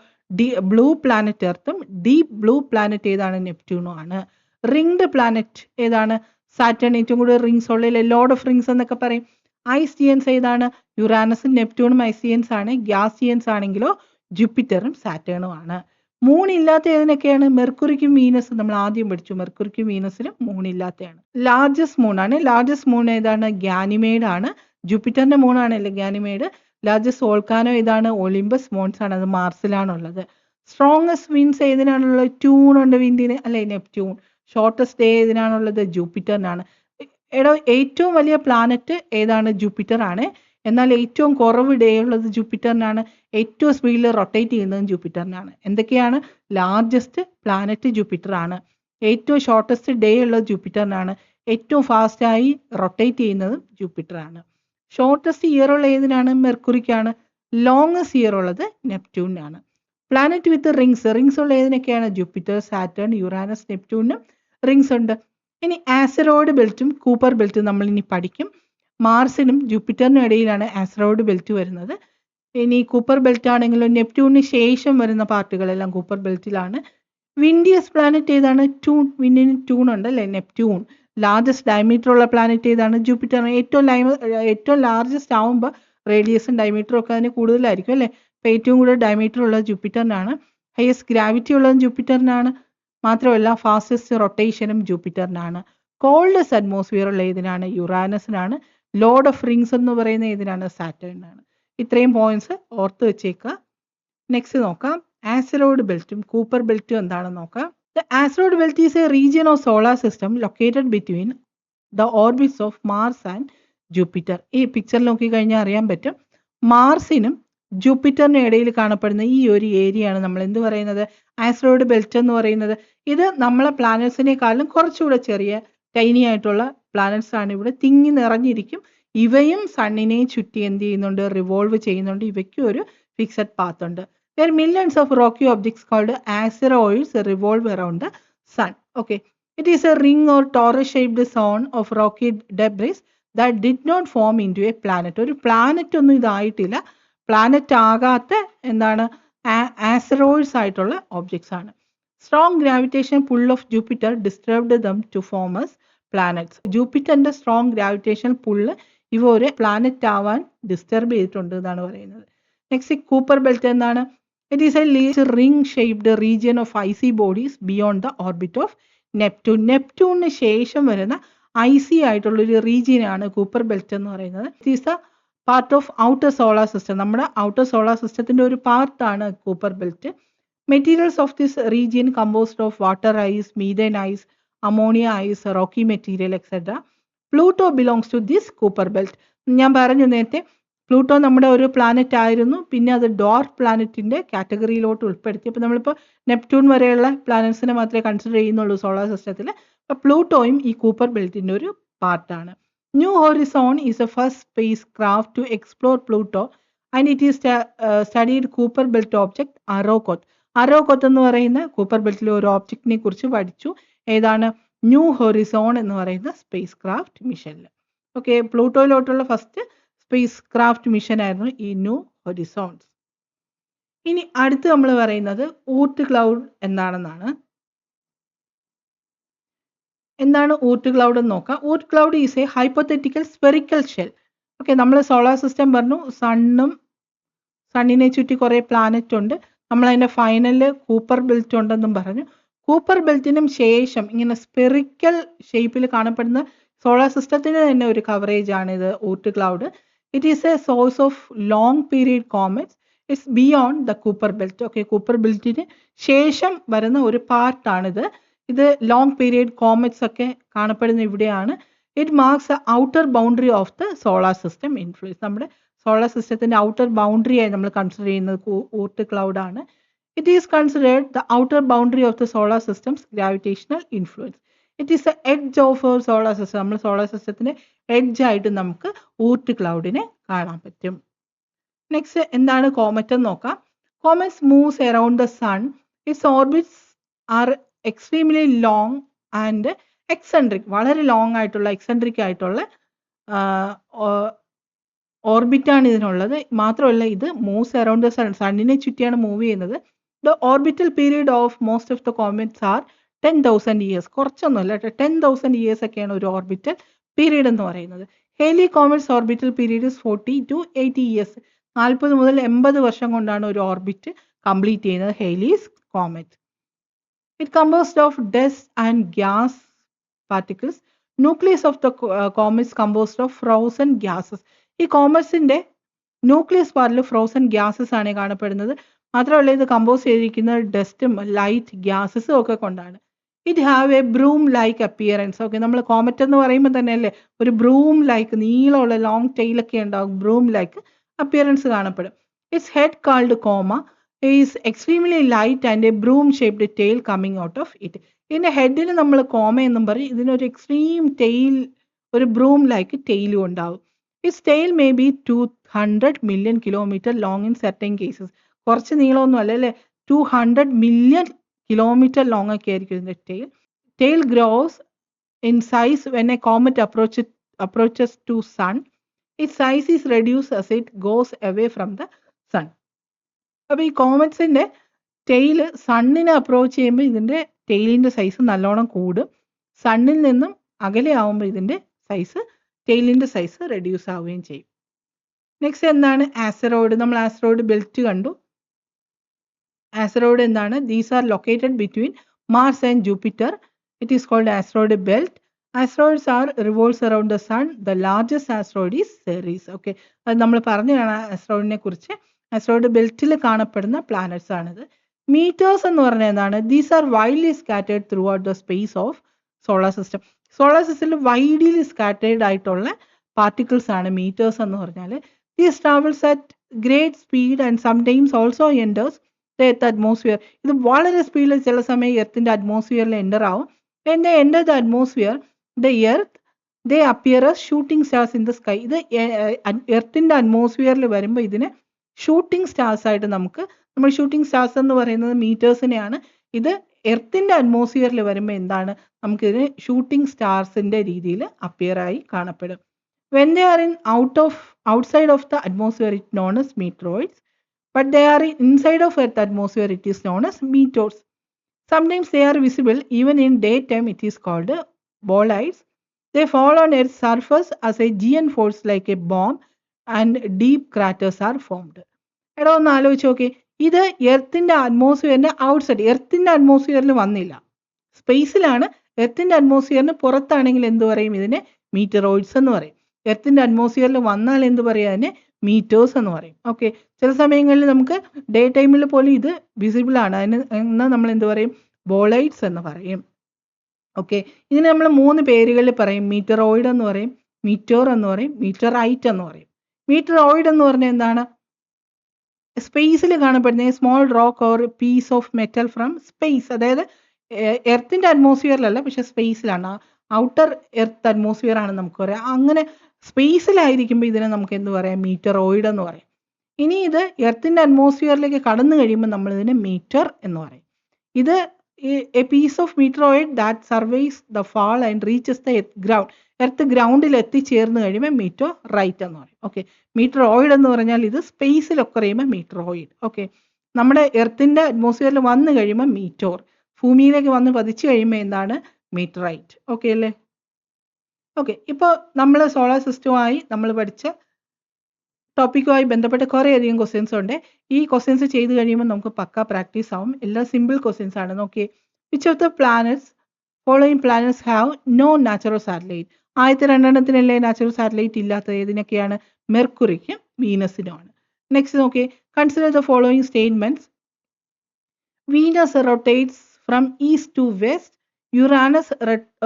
ബ്ലൂ പ്ലാനറ്റ് എർത്തും ഡീപ് ബ്ലൂ പ്ലാനറ്റ് ഏതാണ്, നെപ്റ്റ്യൂണും ആണ്. റിംഗ്ഡ് പ്ലാനറ്റ് ഏതാണ്, സാറ്റേൺ. ഏറ്റവും കൂടുതൽ റിംഗ്സ് ഉള്ള ലോഡ് ഓഫ് റിംഗ്സ് എന്നൊക്കെ പറയും. ഐസ് ജിയൻസ് ഏതാണ്, യുറാനസും നെപ്റ്റ്യൂണും ഐസ് ജിയൻസ് ആണ്. ഗ്യാസ് ജിയൻസ് ആണെങ്കിലോ ജൂപ്പിറ്ററും സാറ്റേണും ആണ്. മൂൺ ഇല്ലാത്ത ഏതിനൊക്കെയാണ്, മെർക്കുറിക്കും വീനസും. നമ്മൾ ആദ്യം പഠിച്ചു, മെർക്കുറിക്കും വീനസിനും മൂൺ ഇല്ലാത്തതാണ്. ലാർജസ്റ്റ് മൂൺ ആണ്. ലാർജസ്റ്റ് മൂൺ ഏതാണ്, ഗാനിമേഡ് ആണ്. ജൂപ്പിറ്ററിന്റെ മൂണാണല്ലേ ഗാനിമേഡ്. ലാർജസ്റ്റ് വോൾക്കാനോ ഏതാണ്, ഒളിമ്പസ് മോൺസ് ആണ്. അത് മാർസിലാണുള്ളത്. സ്ട്രോങ്ങസ്റ്റ് വിൻഡ്സ് ഏതിനാണുള്ളത്, ട്യൂൺ ഉണ്ട് വിൻഡിന് അല്ലെ, നെപ്റ്റ്യൂൺ. ഷോർട്ടസ്റ്റ് ഡേ ഏതിനാണുള്ളത്, ജൂപ്പിറ്ററിനാണ്. എടോ ഏറ്റവും വലിയ പ്ലാനറ്റ് ഏതാണ്, ജൂപ്പിറ്റർ ആണ്. എന്നാൽ ഏറ്റവും കുറവ് ഡേ ഉള്ളത് ജൂപ്പിറ്ററിനാണ്. ഏറ്റവും സ്പീഡിൽ റൊട്ടേറ്റ് ചെയ്യുന്നതും ജൂപ്പിറ്ററിനാണ്. എന്തൊക്കെയാണ്, ലാർജസ്റ്റ് പ്ലാനറ്റ് ജൂപ്പിറ്റർ ആണ്. ഏറ്റവും ഷോർട്ടസ്റ്റ് ഡേ ഉള്ളത് ജൂപ്പിറ്ററിനാണ്. ഏറ്റവും ഫാസ്റ്റായി റൊട്ടേറ്റ് ചെയ്യുന്നതും ജൂപ്പിറ്റർ ആണ്. ഷോർട്ടസ്റ്റ് ഇയർ ഉള്ള ഏതിനാണ്, മെർക്കുറിക്കാണ്. ലോങ്ങസ്റ്റ് ഇയർ ഉള്ളത് നെപ്റ്റ്യൂണിനാണ്. പ്ലാനറ്റ് വിത്ത് റിങ്സ് ഉള്ള ഏതിനൊക്കെയാണ്, ജൂപ്പിറ്റർ, സാറ്റേൺ, യുറാനസ്, നെപ്റ്റ്യൂണിനും റിങ്സ് ഉണ്ട്. ഇനി ആസ്റ്ററോയിഡ് ബെൽറ്റും കൂപ്പർ ബെൽറ്റും നമ്മൾ ഇനി പഠിക്കും. മാർസിനും ജൂപ്പിറ്ററിനും ഇടയിലാണ് ആസ്റ്ററോയിഡ് ബെൽറ്റ് വരുന്നത്. ഇനി കൂപ്പർ ബെൽറ്റ് ആണെങ്കിലും നെപ്റ്റ്യൂണിന് ശേഷം വരുന്ന പാർട്ടുകളെല്ലാം കൂപ്പർ ബെൽറ്റിലാണ്. വിൻഡിയസ് പ്ലാനറ്റ് ഏതാണ്, ട്യൂൺ. വിൻഡിന് ട്യൂൺ ഉണ്ട് അല്ലേ, നെപ്റ്റ്യൂൺ. ലാർജസ്റ്റ് ഡയമീറ്റർ ഉള്ള പ്ലാനറ്റ് ഏതാണ്, ജൂപ്പിറ്റർ. ഏറ്റവും ലാർജസ്റ്റ് ആവുമ്പോൾ റേഡിയസും ഡയമീറ്ററും ഒക്കെ അതിന് കൂടുതലായിരിക്കും അല്ലേ. അപ്പോൾ ഏറ്റവും കൂടുതൽ ഡയമീറ്റർ ഉള്ളത് ജൂപ്പിറ്ററിനാണ്. ഹയസ്റ്റ് ഗ്രാവിറ്റി ഉള്ളതും ജൂപ്പിറ്ററിനാണ്. മാത്രമല്ല ഫാസ്റ്റസ്റ്റ് റൊട്ടേഷനും ജൂപ്പിറ്ററിനാണ്. കോൾഡസ്റ്റ് അറ്റ്മോസ്ഫിയർ ഉള്ള ഏതിനാണ്, യുറാനസിനാണ്. ലോഡ് ഓഫ് റിങ്സ് എന്ന് പറയുന്ന ഏതിനാണ്, സാറ്റേണിനാണ്. ഇത്രയും പോയിന്റ്സ് ഓർത്ത് വെച്ചേക്കുക. നെക്സ്റ്റ് നോക്കാം, ആസ്റ്ററോയിഡ് ബെൽറ്റും കൂപ്പർ ബെൽറ്റും എന്താണെന്ന് നോക്കാം. The asteroid belt is a region of solar system located between the orbits of Mars and Jupiter. ഈ പിക്ചറിൽ നോക്കി കഴിഞ്ഞാൽ അറിയാൻ പറ്റും, മാർസിനും ജൂപ്പിറ്ററിനും ഇടയിൽ കാണപ്പെടുന്ന ഈ ഒരു ഏരിയയാണ് നമ്മൾ എന്ത് പറയുന്നത്, ആസ്റ്ററോയിഡ് ബെൽറ്റ് എന്ന് പറയുന്നത്. ഇത് നമ്മളെ പ്ലാനറ്റ്സിനേക്കാളും കുറച്ചുകൂടെ ചെറിയ ടൈനി ആയിട്ടുള്ള പ്ലാനറ്റ്സ് ആണ്. ഇവിടെ തിങ്ങി നിറഞ്ഞിരിക്കും. ഇവയും സണ്ണിനെ ചുറ്റി എന്ത് ചെയ്യുന്നുണ്ട്, റിവോൾവ് ചെയ്യുന്നുണ്ട്. ഇവയ്ക്കും ഒരു ഫിക്സഡ് പാത്ത് ഉണ്ട്. There are millions of rocky objects called asteroids revolve around the sun. Okay, it is a ring or torus-shaped zone of rocky debris that did not form into a planet. ഒരു planet ഒന്നും ഇതായിട്ടില്ല. Planet ആകാത്ത എന്താണ്, asteroids ആയിട്ടുള്ള objects ആണ്. Strong gravitation pull of Jupiter disturbed them to form as planets. ജൂപ്പിറ്ററിന്റെ strong gravitation pull ഇവ ഒരു പ്ലാനറ്റ് ആവാൻ ഡിസ്റ്റർബ് ചെയ്തിട്ടുണ്ട് എന്നാണ് പറയുന്നത്. നെക്സ്റ്റ് കൂപ്പർ ബെൽറ്റ് എന്താണ്, it is a ring shaped region of icy bodies beyond the orbit of Neptune. നെപ്റ്റ്യൂണിന് ശേഷം വരുന്ന ഐസി ആയിട്ടുള്ള ഒരു റീജിയൻ ആണ് കൂപ്പർ ബെൽറ്റ് എന്ന് പറയുന്നത്. It is a part of outer solar system. നമ്മുടെ ഔട്ടർ സോളാർ സിസ്റ്റത്തിന്റെ ഒരു പാർട്ടാണ് Kuiper belt. Materials of this region composed of water ice, methane ice, ammonia ice, rocky material etcetera. Pluto belongs to this Kuiper belt. ഞാൻ പറഞ്ഞു നേരത്തെ Pluto നമ്മുടെ ഒരു planet ആയിരുന്നു, പിന്നെ അത് ഡോർഫ് പ്ലാനറ്റിന്റെ കാറ്റഗറിയിലോട്ട് ഉൾപ്പെടുത്തി. അപ്പോൾ നമ്മളിപ്പോൾ നെപ്റ്റ്യൂൺ വരെയുള്ള പ്ലാനറ്റ്സിനെ മാത്രമേ കൺസിഡർ ചെയ്യുന്നുള്ളൂ സോളാർ സിസ്റ്റത്തിൽ. അപ്പോൾ പ്ലൂട്ടോയും ഈ കൂപ്പർ ബെൽറ്റിന്റെ ഒരു പാർട്ടാണ്. New Horizon is a first spacecraft to explore Pluto and it is studied Kuiper belt object Arrokoth. Arrokoth എന്ന് പറയുന്ന കൂപ്പർ ബെൽറ്റിലെ ഒരു ഓബ്ജക്റ്റിനെ കുറിച്ച് പഠിച്ചു. ഏതാണ്, ന്യൂ ഹൊറിസോൺ എന്ന് പറയുന്ന സ്പേസ് ക്രാഫ്റ്റ് മിഷനിൽ. ഓക്കെ, പ്ലൂട്ടോയിലോട്ടുള്ള ഫസ്റ്റ് സ്പേസ് ക്രാഫ്റ്റ് മിഷൻ ആയിരുന്നു ഈ ന്യൂ ഹൊറിസോൺസ്. ഇനി അടുത്ത് നമ്മൾ പറയുന്നത് ഊർട്ട് ക്ലൗഡ് എന്താണെന്നാണ്. എന്താണ് ഊർട്ട് ക്ലൗഡ് എന്ന് നോക്കാം. Oort cloud is A hypothetical spherical shell. Okay, നമ്മൾ സോളാർ സിസ്റ്റം പറഞ്ഞു, സണ്ണിനെ ചുറ്റി കുറേ പ്ലാനറ്റ് ഉണ്ട്, നമ്മൾ അതിൻ്റെ ഫൈനലിൽ കൂപ്പർ ബെൽറ്റ് ഉണ്ടെന്നും പറഞ്ഞു. കൂപ്പർ ബെൽറ്റിനും ശേഷം ഇങ്ങനെ സ്പെറിക്കൽ ഷേപ്പിൽ കാണപ്പെടുന്ന സോളാർ സിസ്റ്റത്തിന് തന്നെ ഒരു കവറേജ് ആണ് ഇത് Oort cloud. It is a source of long period comets. It's beyond the Kuiper belt. Okay, Kuiper ബെൽറ്റിന് ശേഷം വരുന്ന ഒരു പാർട്ടാണിത്. ഇത് ലോങ് പീരീഡ് കോമറ്റ്സ് ഒക്കെ കാണപ്പെടുന്ന ഇവിടെയാണ്. It marks the outer boundary of the solar system influence. നമ്മുടെ സോളാർ സിസ്റ്റത്തിന്റെ ഔട്ടർ ബൗണ്ടറി ആയി നമ്മൾ കൺസിഡർ ചെയ്യുന്നത് ഊർട്ട് ക്ലൗഡ് ആണ്. It is considered the outer boundary of the solar systems gravitational influence. It is the edge of solar system. നമ്മൾ solar സിസ്റ്റത്തിന്റെ edge ആയിട്ട് നമുക്ക് ഊർട്ട് ക്ലൗഡിനെ കാണാൻ പറ്റും. നെക്സ്റ്റ് എന്താണ് കോമറ്റ് എന്ന് നോക്കാം. Comets moves around the sun. Its orbits are extremely long and eccentric. വളരെ ലോങ് ആയിട്ടുള്ള എക്സെൻട്രിക് ആയിട്ടുള്ള ഓർബിറ്റാണ് ഇതിനുള്ളത്. മാത്രമല്ല ഇത് മൂവ്സ് അറൌണ്ട് ദ സൺ, സണ്ണിനെ ചുറ്റിയാണ് മൂവ് ചെയ്യുന്നത്. The orbital period of most of the comets are 10,000 years. കുറച്ചൊന്നുമല്ല, 10,000 years ഒക്കെയാണ് ഒരു ഓർബിറ്റൽ പീരീഡ് എന്ന് പറയുന്നത്. Halley comet's orbital period is 40 to 80 years. 40 മുതൽ 80 വർഷം കൊണ്ടാണ് ഒരു ഓർബിറ്റ് കംപ്ലീറ്റ് ചെയ്യുന്നത് Halley's comet. It composed of dust and gas particles. Nucleus of the comets composed of frozen gases. ഈ കോമറ്റ്സിന്റെ ന്യൂക്ലിയസ് പാർട്ടിൽ ഫ്രോസൺ ഗ്യാസസ് ആണ് കാണപ്പെടുന്നത്. മാത്രമല്ല ഇത് കമ്പോസ് ചെയ്തിരിക്കുന്നത് ഡസ്റ്റും ലൈറ്റ് ഗ്യാസസും ഒക്കെ കൊണ്ടാണ്. It have a broom like appearance. Okay, നമ്മൾ കോമറ്റ് എന്ന് പറയുമ്പോൾ തന്നെ അല്ലേ ഒരു ബ്രൂം ലൈക്ക് നീളമുള്ള ലോങ് ടെയിലൊക്കെ ഉണ്ടാവും, ബ്രൂം ലൈക്ക് അപ്പിയറൻസ് കാണപ്പെടും. Its head called coma is extremely light and a broom shaped tail coming out of it. ഇതിന്റെ ഹെഡിന് നമ്മൾ കോമ എന്നും പറയും. ഇതിനൊരു എക്സ്ട്രീം ടെയിൽ, ഒരു ബ്രൂം ലൈക്ക് ടെയിലും ഉണ്ടാവും. Its tail may be 200 million kilometers long in certain cases. കുറച്ച് നീളമൊന്നും അല്ല അല്ലേ, 200 million kilometers ലോങ് ഒക്കെ ആയിരിക്കും ഇതിന്റെ tail. Tail grows in size when a comet approaches to sun. Its size is reduced as it goes away from the sun. അപ്പോൾ ഈ കോമറ്റ്സിന്റെ tail സണ്ണിനെ approach ചെയ്യുമ്പോൾ ഇതിന്റെ ടെയിലിന്റെ സൈസ് നല്ലോണം കൂടും. സണ്ണിൽ നിന്നും അകലെ ആവുമ്പോൾ ഇതിന്റെ സൈസ്, ടെയിലിന്റെ സൈസ് റെഡ്യൂസ് ആവുകയും ചെയ്യും. നെക്സ്റ്റ് എന്താണ് ആസ്റ്ററോയിഡ്. നമ്മൾ ആസ്റ്ററോയിഡ് ബെൽറ്റ് കണ്ടു. ആസ്റ്ററോയിഡ് എന്താണ്? These are located between Mars and Jupiter. It is called asteroid belt. Asteroids are revolves around the sun. The largest asteroid is Ceres. Okay, അത് നമ്മൾ പറഞ്ഞതാണ് ആസ്ട്രോയിഡിനെ കുറിച്ച്. ആസ്ട്രോയിഡ് ബെൽറ്റിൽ കാണപ്പെടുന്ന പ്ലാനറ്റ്സ് ആണിത്. മീറ്റേഴ്സ് എന്ന് പറഞ്ഞാൽ എന്താണ്? These are widely scattered through out the space of solar system. Solar സിസ്റ്റത്തിൽ വൈഡ്ലി സ്കാറ്റേർഡ് ആയിട്ടുള്ള പാർട്ടിക്കിൾസ് ആണ് മീറ്റേഴ്സ് എന്ന് പറഞ്ഞാൽ. These travels at great speed and sometimes also enters the earth atmosphere. ഇത് വളരെ സ്പീഡിൽ ചില സമയം എർത്തിന്റെ അറ്റ്മോസ്ഫിയറിൽ എൻ്റർ ആവും. When they enter the atmosphere, the earth, they appear as shooting stars in the sky. ഇത് എർത്തിന്റെ അറ്റ്മോസ്ഫിയറിൽ വരുമ്പോൾ ഇതിനെ ഷൂട്ടിംഗ് സ്റ്റാർസ് ആയിട്ട് നമ്മൾ ഷൂട്ടിംഗ് സ്റ്റാർസ് എന്ന് പറയുന്നത് മീറ്റേഴ്സിനെയാണ്. ഇത് എർത്തിന്റെ അറ്റ്മോസ്ഫിയറിൽ വരുമ്പോൾ എന്താണ്, നമുക്കിതിന് ഷൂട്ടിംഗ് സ്റ്റാർസിന്റെ രീതിയിൽ അപ്പിയർ ആയി കാണപ്പെടും. When they are outside of the atmosphere, it known as meteoroids. But they are inside of Earth atmosphere, it is known as meteors. Sometimes they are visible even in daytime. It is called bolides. They fall on Earth's surface as a giant force like a bomb and deep craters are formed. എടാ ഒന്ന് ആലോചിച്ച് നോക്കി, ഇത് എർത്തിന്റെ അറ്റ്മോസ്ഫിയറിന്റെ outside, എർത്തിന്റെ അറ്റ്മോസ്ഫിയറിൽ വന്നില്ല, സ്പേസിലാണ്. എർത്തിന്റെ അറ്റ്മോസ്ഫിയറിന് പുറത്താണെങ്കിൽ എന്ത് പറയും? ഇതിനെ മീറ്ററോയിഡ്സ് എന്ന് പറയും. എർത്തിന്റെ അറ്റ്മോസ്ഫിയറിൽ വന്നാൽ എന്ത് പറയും? അതിനെ മീറ്റേഴ്സ് എന്ന് പറയും. ഓക്കെ, ചില സമയങ്ങളിൽ നമുക്ക് ഡേ ടൈമിൽ പോലും ഇത് വിസിബിൾ ആണ്, അതിന് എന്നാൽ നമ്മൾ എന്ത് പറയും? ബോളൈഡ്സ് എന്ന് പറയും. ഓക്കെ, ഇതിന് നമ്മൾ 3 പേരുകളിൽ പറയും. മീറ്ററോയിഡ് എന്ന് പറയും, മീറ്റോർ എന്ന് പറയും, മീറ്ററൈറ്റ് എന്ന് പറയും. മീറ്ററോയിഡ് എന്ന് പറഞ്ഞാൽ എന്താണ്? സ്പേസിൽ കാണപ്പെടുന്ന small rock or piece of metal from space. അതായത് എർത്തിന്റെ അറ്റ്മോസ്ഫിയറിലല്ല, പക്ഷെ സ്പേസിലാണ്. ഔട്ടർ എർത്ത് അറ്റ്മോസ്ഫിയർ ആണ് നമുക്ക് പറയാം. അങ്ങനെ സ്പേസിലായിരിക്കുമ്പോൾ ഇതിനെ നമുക്ക് എന്ത് പറയാം? മീറ്ററോയിഡ് എന്ന് പറയും. ഇനി ഇത് എർത്തിന്റെ അറ്റ്മോസ്ഫിയറിലേക്ക് കടന്നു കഴിയുമ്പോൾ നമ്മൾ ഇതിനെ മീറ്റർ എന്ന് പറയും. ഇത് a piece of meteoroid that survives the fall and reaches the earth ground. Earth ഗ്രൗണ്ടിൽ എത്തിച്ചേർന്ന് കഴിയുമ്പോൾ മീറ്ററൈറ്റ് എന്ന് പറയും. ഓക്കെ, മീറ്ററോയിഡ് എന്ന് പറഞ്ഞാൽ ഇത് സ്പേസിലൊക്കെ കഴിയുമ്പോൾ മീറ്ററോയിഡ്. ഓക്കെ, നമ്മുടെ എർത്തിന്റെ അറ്റ്മോസ്ഫിയറിൽ വന്നു കഴിയുമ്പോൾ മീറ്റോർ, ഭൂമിയിലേക്ക് വന്ന് പതിച്ചു കഴിയുമ്പോൾ എന്താണ് മീറ്ററൈറ്റ്. ഓക്കെ അല്ലേ? ഓക്കെ, ഇപ്പോൾ നമ്മൾ സോളാർ സിസ്റ്റവുമായി നമ്മൾ പഠിച്ച ടോപ്പിക്കുമായി ബന്ധപ്പെട്ട കുറേയധികം ക്വസ്റ്റ്യൻസ് ഉണ്ട്. ഈ ക്വസ്റ്റ്യൻസ് ചെയ്ത് കഴിയുമ്പോൾ നമുക്ക് പക്ക പ്രാക്ടീസ് ആവും. എല്ലാം സിമ്പിൾ ക്വസ്റ്റ്യൻസ് ആണ്. നോക്കിയേ, which of the planets following planets have no natural satellite? ആദ്യത്തെ രണ്ടെണ്ണത്തിനല്ലേ നാച്ചുറൽ സാറ്റലൈറ്റ് ഇല്ലാത്തത്? ഏതിനൊക്കെയാണ്? മെർക്കുറിക്കും വീനസിനുമാണ്. നെക്സ്റ്റ് നോക്കിയേ, consider the following statements. Venus rotates from east to west. Uranus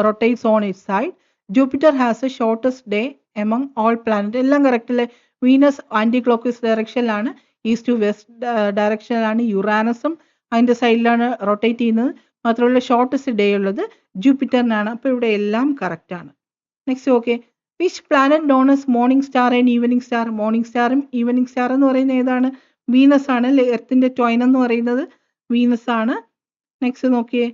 rotates on its side. Jupiter has the shortest day among all planets. എല്ലാം correct അല്ലേ? Venus anti clock vice ഡയറക്ഷനിലാണ്, east to west ഡയറക്ഷനിലാണ്. യുറാനസും അതിൻ്റെ സൈഡിലാണ് rotate ചെയ്യുന്നത്. മാത്രമല്ല shortest day ഉള്ളത് ജൂപ്പിറ്ററിനാണ്. അപ്പോൾ ഇവിടെ എല്ലാം കറക്റ്റ് ആണ്. Next okay, which planet known as morning star and evening star? Morning സ്റ്റാറും ഈവനിങ് സ്റ്റാർ എന്ന് പറയുന്നത് ഏതാണ്? വീനസ് ആണ് അല്ലേ? എർത്തിന്റെ ട്വൈൻ എന്ന് പറയുന്നത് വീനസ് ആണ്. നെക്സ്റ്റ് നോക്കിയേ,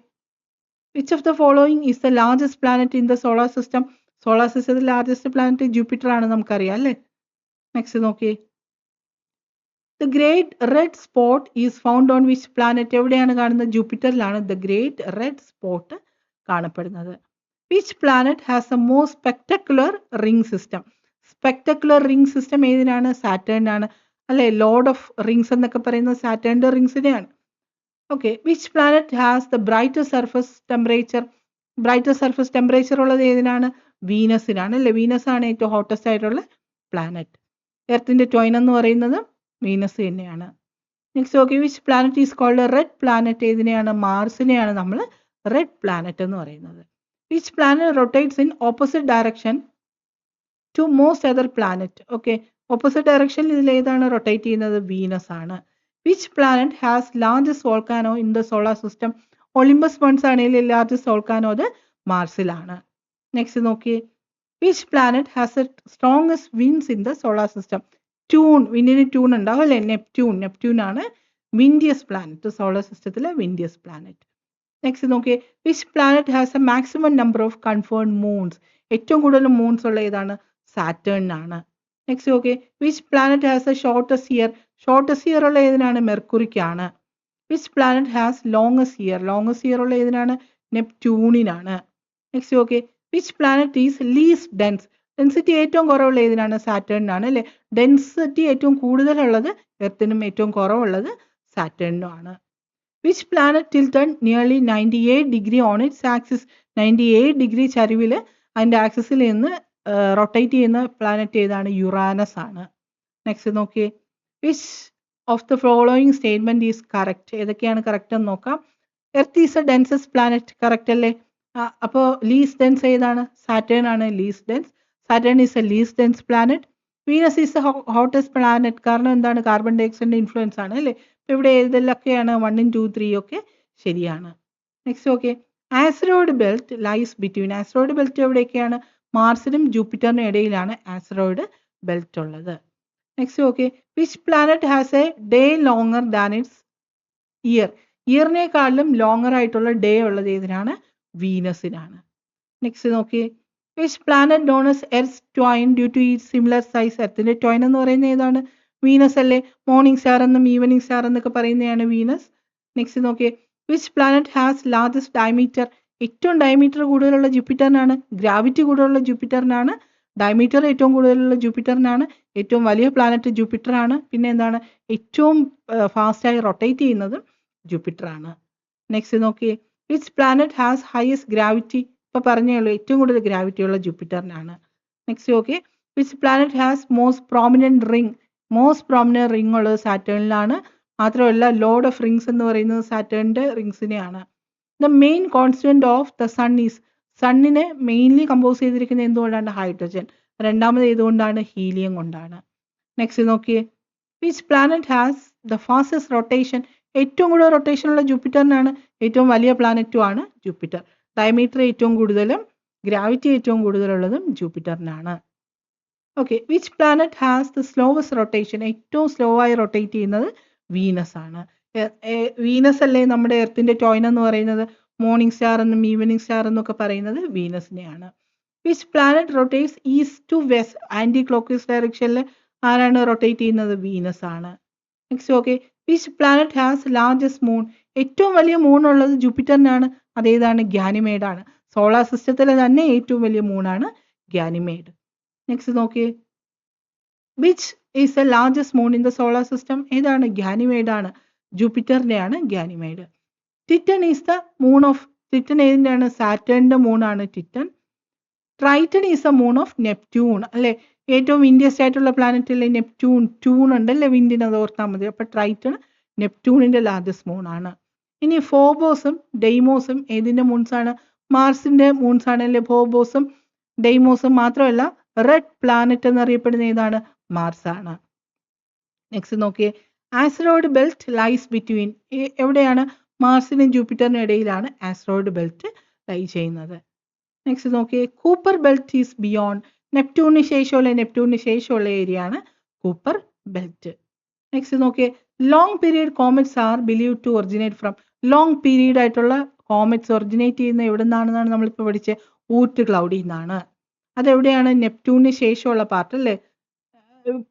which of the following is the largest planet in the solar system? Solar സിസ്റ്റത്തിൽ ലാർജസ്റ്റ് പ്ലാനറ്റ് ജൂപ്പിറ്റർ ആണ്, നമുക്കറിയാം അല്ലേ? നെക്സ്റ്റ് നോക്കിയേ, the great red spot is found on which planet? എവിടെയാണ് കാണുന്നത്? ജൂപ്പിറ്ററിലാണ് ദ ഗ്രേറ്റ് റെഡ് സ്പോട്ട് കാണപ്പെടുന്നത്. Which planet has the most spectacular ring system? Spectacular ring system ഏതിനാണ്? സാറ്റേണിനാണ് അല്ലേ? ലോർഡ് ഓഫ് റിംഗ്സ് എന്നൊക്കെ പറയുന്നത് സാറ്റേണിന്റെ റിംഗ്സിനെയാണ്. Okay, which planet has the brighter surface temperature? Brighter surface temperature ഉള്ളത് ഏതിനാണ്? വീനസിനാണ് അല്ലേ? വീനസ് ആണ് ഏറ്റവും ഹോട്ടസ്റ്റ് ആയിട്ടുള്ള പ്ലാനറ്റ്. എർത്തിന്റെ ട്വൈൻ എന്ന് പറയുന്നത് വീനസ് തന്നെയാണ്. Next okay, which planet is called red planet? ഏതിനെയാണ്? മാർസിനെയാണ് നമ്മൾ റെഡ് പ്ലാനറ്റ് എന്ന് പറയുന്നത്. Which planet rotates in opposite direction to most other planet? Okay, opposite ഡയറക്ഷനിൽ ഇതിൽ ഏതാണ് റൊട്ടേറ്റ് ചെയ്യുന്നത്? വീനസ് ആണ്. Which planet has largest volcano in the solar system? Olympus Mons ആണെങ്കിൽ ലാർജസ്റ്റ് വോൾക്കാനോ അത് മാർസിലാണ്. നെക്സ്റ്റ് നോക്കിയേ, which planet has a strongest winds in the solar system? Tune, വിൻഡിന് ട്യൂൺ ഉണ്ടാവും അല്ലേ? നെപ്റ്റ്യൂൺ ആണ് വിൻഡിയസ് പ്ലാനറ്റ്, സോളാർ സിസ്റ്റത്തിലെ വിൻഡിയസ് പ്ലാനറ്റ്. നെക്സ്റ്റ് നോക്കിയേ, which planet has a maximum number of confirmed moons? ഏറ്റവും കൂടുതൽ മൂൺസ് ഉള്ള ഏതാണ്? സാറ്റേണിനാണ്. Next okay, which planet has a shortest year? Shortest year ഉള്ള ഏതിനാണ്? മെർക്കുറിക്കാണ്. Which planet has longest year? Longest year ഉള്ള ഏതിനാണ്? നെപ്റ്റ്യൂണിനാണ്. Next okay, which planet is least dense? Density ഏറ്റവും കുറവുള്ള ഏതിനാണ്? സാറ്റേണിനാണ് അല്ലേ? ഡെൻസിറ്റി ഏറ്റവും കൂടുതലുള്ളത് എർത്തിനും ഏറ്റവും കുറവുള്ളത് സാറ്റേണിനും ആണ്. Which planet tilted nearly 98 degree on its axis? 98 degree ചരിവിൽ അതിൻ്റെ ആക്സിസിൽ നിന്ന് റൊട്ടേറ്റ് ചെയ്യുന്ന പ്ലാനറ്റ് ഏതാണ്? യുറാനസ് ആണ്. നെക്സ്റ്റ് നോക്കിയേ, which of the following statement is correct? ഏതൊക്കെയാണ് കറക്റ്റ് എന്ന് നോക്കാം. Earth is a densest planet, correct അല്ലേ? അപ്പോൾ ലീസ്റ്റ് ഡെൻസ് ഏതാണ്? സാറ്റേൺ ആണ് least dense. Saturn is a least dense planet. Venus is a hottest planet. കാരണം എന്താണ്? കാർബൺ ഡൈ ഓക്സൈഡിന്റെ ഇൻഫ്ലുവൻസ് ആണ് അല്ലേ? അപ്പോൾ ഇവിടെ ഏതെല്ലാമൊക്കെയാണ്? 1, 2, 3 ഒക്കെ ശരിയാണ്. Next okay, asteroid belt lies between? Asteroid belt എവിടെയൊക്കെയാണ്? മാർസിനും ജൂപ്പിറ്ററിനും ഇടയിലാണ് ആസ്ട്രോയിഡ് ബെൽറ്റ് ഉള്ളത്. Next okay, which planet has a day longer than its year? ഇയറിനേക്കാളും ലോങ്ങർ ആയിട്ടുള്ള ഡേ ഉള്ളത് ഏതിനാണ്? വീനസിനാണ്. നെക്സ്റ്റ് നോക്കിയേ, which planet known as Earth twin due to ഈ സിമിലർ സൈസ്? എർത്തിന്റെ ട്വൈൻ എന്ന് പറയുന്നത് ഏതാണ്? വീനസ് അല്ലേ? മോർണിംഗ് സ്റ്റാർ എന്നും ഈവനിങ് സ്റ്റാർ എന്നൊക്കെ പറയുന്നതാണ് വീനസ്. നെക്സ്റ്റ് നോക്കിയേ, which planet has largest diameter? ഏറ്റവും ഡയമീറ്റർ കൂടുതലുള്ള ജൂപ്പിറ്ററിനാണ്. ഗ്രാവിറ്റി കൂടുതലുള്ള ജൂപ്പിറ്ററിനാണ്. ഡയമീറ്റർ ഏറ്റവും കൂടുതലുള്ള ജൂപ്പിറ്ററിനാണ്. ഏറ്റവും വലിയ പ്ലാനറ്റ് ജൂപ്പിറ്റർ ആണ്. പിന്നെ എന്താണ്? ഏറ്റവും ഫാസ്റ്റായി റൊട്ടേറ്റ് ചെയ്യുന്നത് ജൂപ്പിറ്റർ ആണ്. നെക്സ്റ്റ് നോക്കിയേ, which planet has highest gravity? ഇപ്പോൾ പറഞ്ഞേ ഉള്ളൂ, ഏറ്റവും കൂടുതൽ ഗ്രാവിറ്റി ഉള്ള ജൂപ്പിറ്ററിനാണ്. Next okay, which planet has most prominent ring? Most prominent ring ഉള്ളത് സാറ്റേണിലാണ്. മാത്രമല്ല ലോർഡ് ഓഫ് റിംഗ്സ് എന്ന് പറയുന്നത് സാറ്റേണിന്റെ റിംഗ്സിനെയാണ്. The main constituent of the sun is? സണ്ണിനെ മെയിൻലി കമ്പോസ് ചെയ്തിരിക്കുന്നത് എന്തുകൊണ്ടാണ്? ഹൈഡ്രജൻ. രണ്ടാമത് ഏതുകൊണ്ടാണ്? ഹീലിയം കൊണ്ടാണ്. നെക്സ്റ്റ് നോക്കിയേ, which planet has the fastest rotation? ഏറ്റവും കൂടുതൽ റൊട്ടേഷൻ ഉള്ള ജൂപ്പിറ്ററിനാണ്. ഏറ്റവും വലിയ പ്ലാനറ്റും ആണ് ജൂപ്പിറ്റർ. ഡയമീറ്റർ ഏറ്റവും കൂടുതലും ഗ്രാവിറ്റി ഏറ്റവും കൂടുതലുള്ളതും ജൂപ്പിറ്ററിനാണ്. Okay, which planet has the slowest rotation? ഏറ്റവും സ്ലോ ആയി റൊട്ടേറ്റ് ചെയ്യുന്നത് വീനസ് ആണ്. വീനസ് അല്ലേ നമ്മുടെ എർത്തിന്റെ ടോയിൻ എന്ന് പറയുന്നത്? മോർണിംഗ് സ്റ്റാർ എന്നും ഈവനിങ് സ്റ്റാർ എന്നൊക്കെ പറയുന്നത് വീനസിനെയാണ്. Which planet rotates east to west anticlockwise ഡയറക്ഷനിൽ? ആരാണ് റൊട്ടേറ്റ് ചെയ്യുന്നത്? വീനസ് ആണ്. Next okay, which planet has largest moon? ഏറ്റവും വലിയ മൂൺ ഉള്ളത് ജൂപ്പിറ്ററിനാണ്. അതേതാണ്? ഗാനിമേഡ് ആണ്. സോളാർ സിസ്റ്റത്തിലെ തന്നെ ഏറ്റവും വലിയ മൂണാണ് ഗാനിമേഡ്. നെക്സ്റ്റ് നോക്കിയേ, which is the largest moon in the solar system? ഏതാണ്? ഗാനിമേഡ് ആണ്. ജൂപ്പിറ്ററിന്റെയാണ് Ganymede. Titan is the moon of, Titan ഏതിൻ്റെയാണ്? സാറ്റേണിന്റെ മൂണാണ് Titan. Triton is the moon of Neptune അല്ലേ? ഏറ്റവും വിൻഡിയസ്റ്റ് ആയിട്ടുള്ള പ്ലാനറ്റ് അല്ലേ നെപ്റ്റ്യൂൺ? ട്യൂൺ ഉണ്ടല്ലേ വിൻഡിന്, അത് ഓർത്താൽ മതി. അപ്പൊ ട്രൈറ്റൺ നെപ്റ്റ്യൂണിന്റെ ലാർജസ്റ്റ് മൂൺ ആണ്. ഇനി ഫോബോസും ഡെയ്മോസും ഏതിന്റെ മൂൺസ് ആണ്? മാർസിന്റെ മൂൺസ് ആണ് അല്ലേ ഫോബോസും ഡെയ്മോസും. മാത്രമല്ല റെഡ് പ്ലാനറ്റ് എന്നറിയപ്പെടുന്ന ഏതാണ്? മാർസ് ആണ്. നെക്സ്റ്റ് നോക്കിയേ, ആസ്ട്രോയിഡ് ബെൽറ്റ് ലൈസ് ബിറ്റ്വീൻ, എവിടെയാണ്? മാർസിനും ജൂപ്പിറ്ററിനും ഇടയിലാണ് ആസ്ട്രോയിഡ് ബെൽറ്റ് ലൈ ചെയ്യുന്നത്. നെക്സ്റ്റ് നോക്കിയേ, കൂപ്പർ ബെൽറ്റ് ഈസ് ബിയോണ്ട്, നെപ്റ്റ്യൂണിന് ശേഷമുള്ള ഏരിയ ആണ് കൂപ്പർ ബെൽറ്റ്. നെക്സ്റ്റ് നോക്കിയേ, long period comets are believe to originate from, long period ആയിട്ടുള്ള കോമറ്റ്സ് ഒറിജിനേറ്റ് ചെയ്യുന്ന എവിടെ നിന്നാണെന്നാണ് നമ്മളിപ്പോൾ പഠിച്ചത്? ഊർട്ട് ക്ലൗഡിൽ നിന്നാണ്. അതെവിടെയാണ്? നെപ്റ്റ്യൂണിന് ശേഷമുള്ള പാർട്ട് അല്ലേ,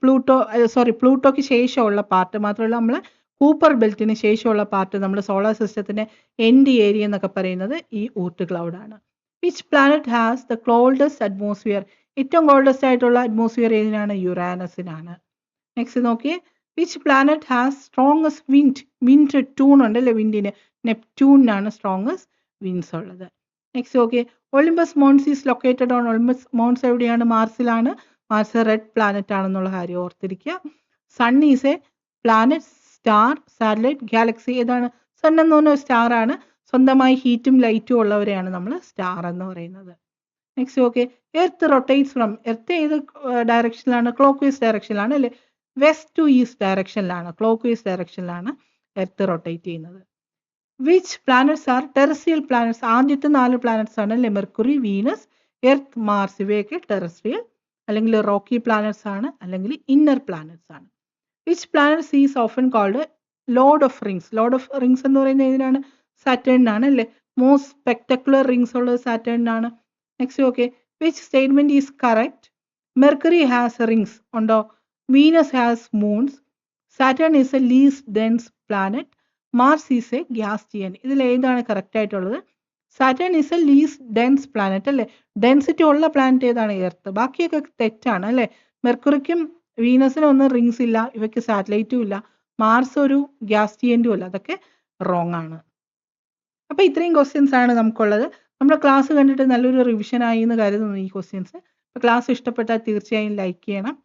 പ്ലൂട്ടോയ്ക്ക് ശേഷമുള്ള പാർട്ട്. മാത്രമല്ല നമ്മൾ കൂപ്പർ ബെൽറ്റിന് ശേഷമുള്ള പാർട്ട്, നമ്മുടെ സോളാർ സിസ്റ്റത്തിന്റെ എൻഡ് ഏരിയ എന്നൊക്കെ പറയുന്നത് ഈ ഊർട്ട് ക്ലൗഡ് ആണ്. Which planet has the coldest atmosphere? ഏറ്റവും കോൾഡസ്റ്റ് ആയിട്ടുള്ള അറ്റ്മോസ്ഫിയർ ഏതിനാണ്? യുറാനസിനാണ്. നെക്സ്റ്റ് നോക്കിയേ, which planet has strongest wind? Wind tune ഉണ്ടല്ലേ വിൻഡിന്, നെപ്റ്റ്യൂണിനാണ് സ്ട്രോങ്ങസ്റ്റ് വിൻഡ്സ് ഉള്ളത്. നെക്സ്റ്റ് നോക്കിയേ, Olympus Mons is located on, Olympus Mons എവിടെയാണ്? മാർസിലാണ്. മാർസ് റെഡ് പ്ലാനറ്റ് ആണെന്നുള്ള കാര്യം ഓർത്തിരിക്കുക. Sun is a planet, star, satellite, galaxy. ഏതാണ്? സൺ എന്ന് പറഞ്ഞ സ്റ്റാർ ആണ്. സ്വന്തമായി ഹീറ്റും ലൈറ്റും ഉള്ളവരെയാണ് നമ്മൾ സ്റ്റാർ എന്ന് പറയുന്നത്. Next okay, Earth rotates from, Earth ഏത് ഡയറക്ഷനിലാണ്? ക്ലോക്ക് വൈസ് ഡയറക്ഷനിലാണ് അല്ലേ? വെസ്റ്റ് ടു ഈസ്റ്റ് ഡയറക്ഷനിലാണ്, ക്ലോക്ക് വൈസ് ഡയറക്ഷനിലാണ് എർത്ത് റൊട്ടേറ്റ് ചെയ്യുന്നത്. Which planets are terrestrial planets? ആദ്യത്തെ 4 പ്ലാനറ്റ്സ് ആണ് അല്ലേ? Mercury, Venus, Earth, Mars. ഇവയൊക്കെ ടെറസ്ട്രിയൽ അല്ലെങ്കിൽ റോക്കി പ്ലാനറ്റ്സ് ആണ്, അല്ലെങ്കിൽ ഇന്നർ പ്ലാനറ്റ്സ് ആണ്. Which planets is often called Lord of Rings? Lord of rings എന്ന് പറയുന്നത് ഏതിനാണ്? സാറ്റേണിനാണ് അല്ലേ? മോസ്റ്റ് സ്പെക്ടക്കുലർ റിങ്സ് ഉള്ളത് സാറ്റേണിനാണ്. Next okay, which statement is correct? Mercury has rings ഉണ്ടോ? Venus has moons, Saturn is a least dense planet, Mars is a gas giant. ഇതിൽ ഏതാണ് correct ആയിട്ടുള്ളത്? Saturn is a least dense planet അല്ലേ? Density ഉള്ള planet ഏതാണ്? Earth. ബാക്കിയൊക്കെ തെറ്റാണ് അല്ലേ? മെർക്കുറിക്കും വീനസിനും ഒന്നും റിങ്സ് ഇല്ല, ഇവയ്ക്ക് സാറ്റലൈറ്റും ഇല്ല. മാർസ് ഒരു ഗ്യാസ് ജിയന്റും അല്ല. അതൊക്കെ റോങ് ആണ്. അപ്പൊ ഇത്രയും ക്വസ്റ്റ്യൻസ് ആണ് നമുക്കുള്ളത്. നമ്മുടെ ക്ലാസ് കണ്ടിട്ട് നല്ലൊരു റിവിഷൻ ആയി എന്ന് കരുതുന്നു ഈ ക്വസ്റ്റ്യൻസ്. ക്ലാസ് ഇഷ്ടപ്പെട്ടാൽ തീർച്ചയായും ലൈക്ക് ചെയ്യണം.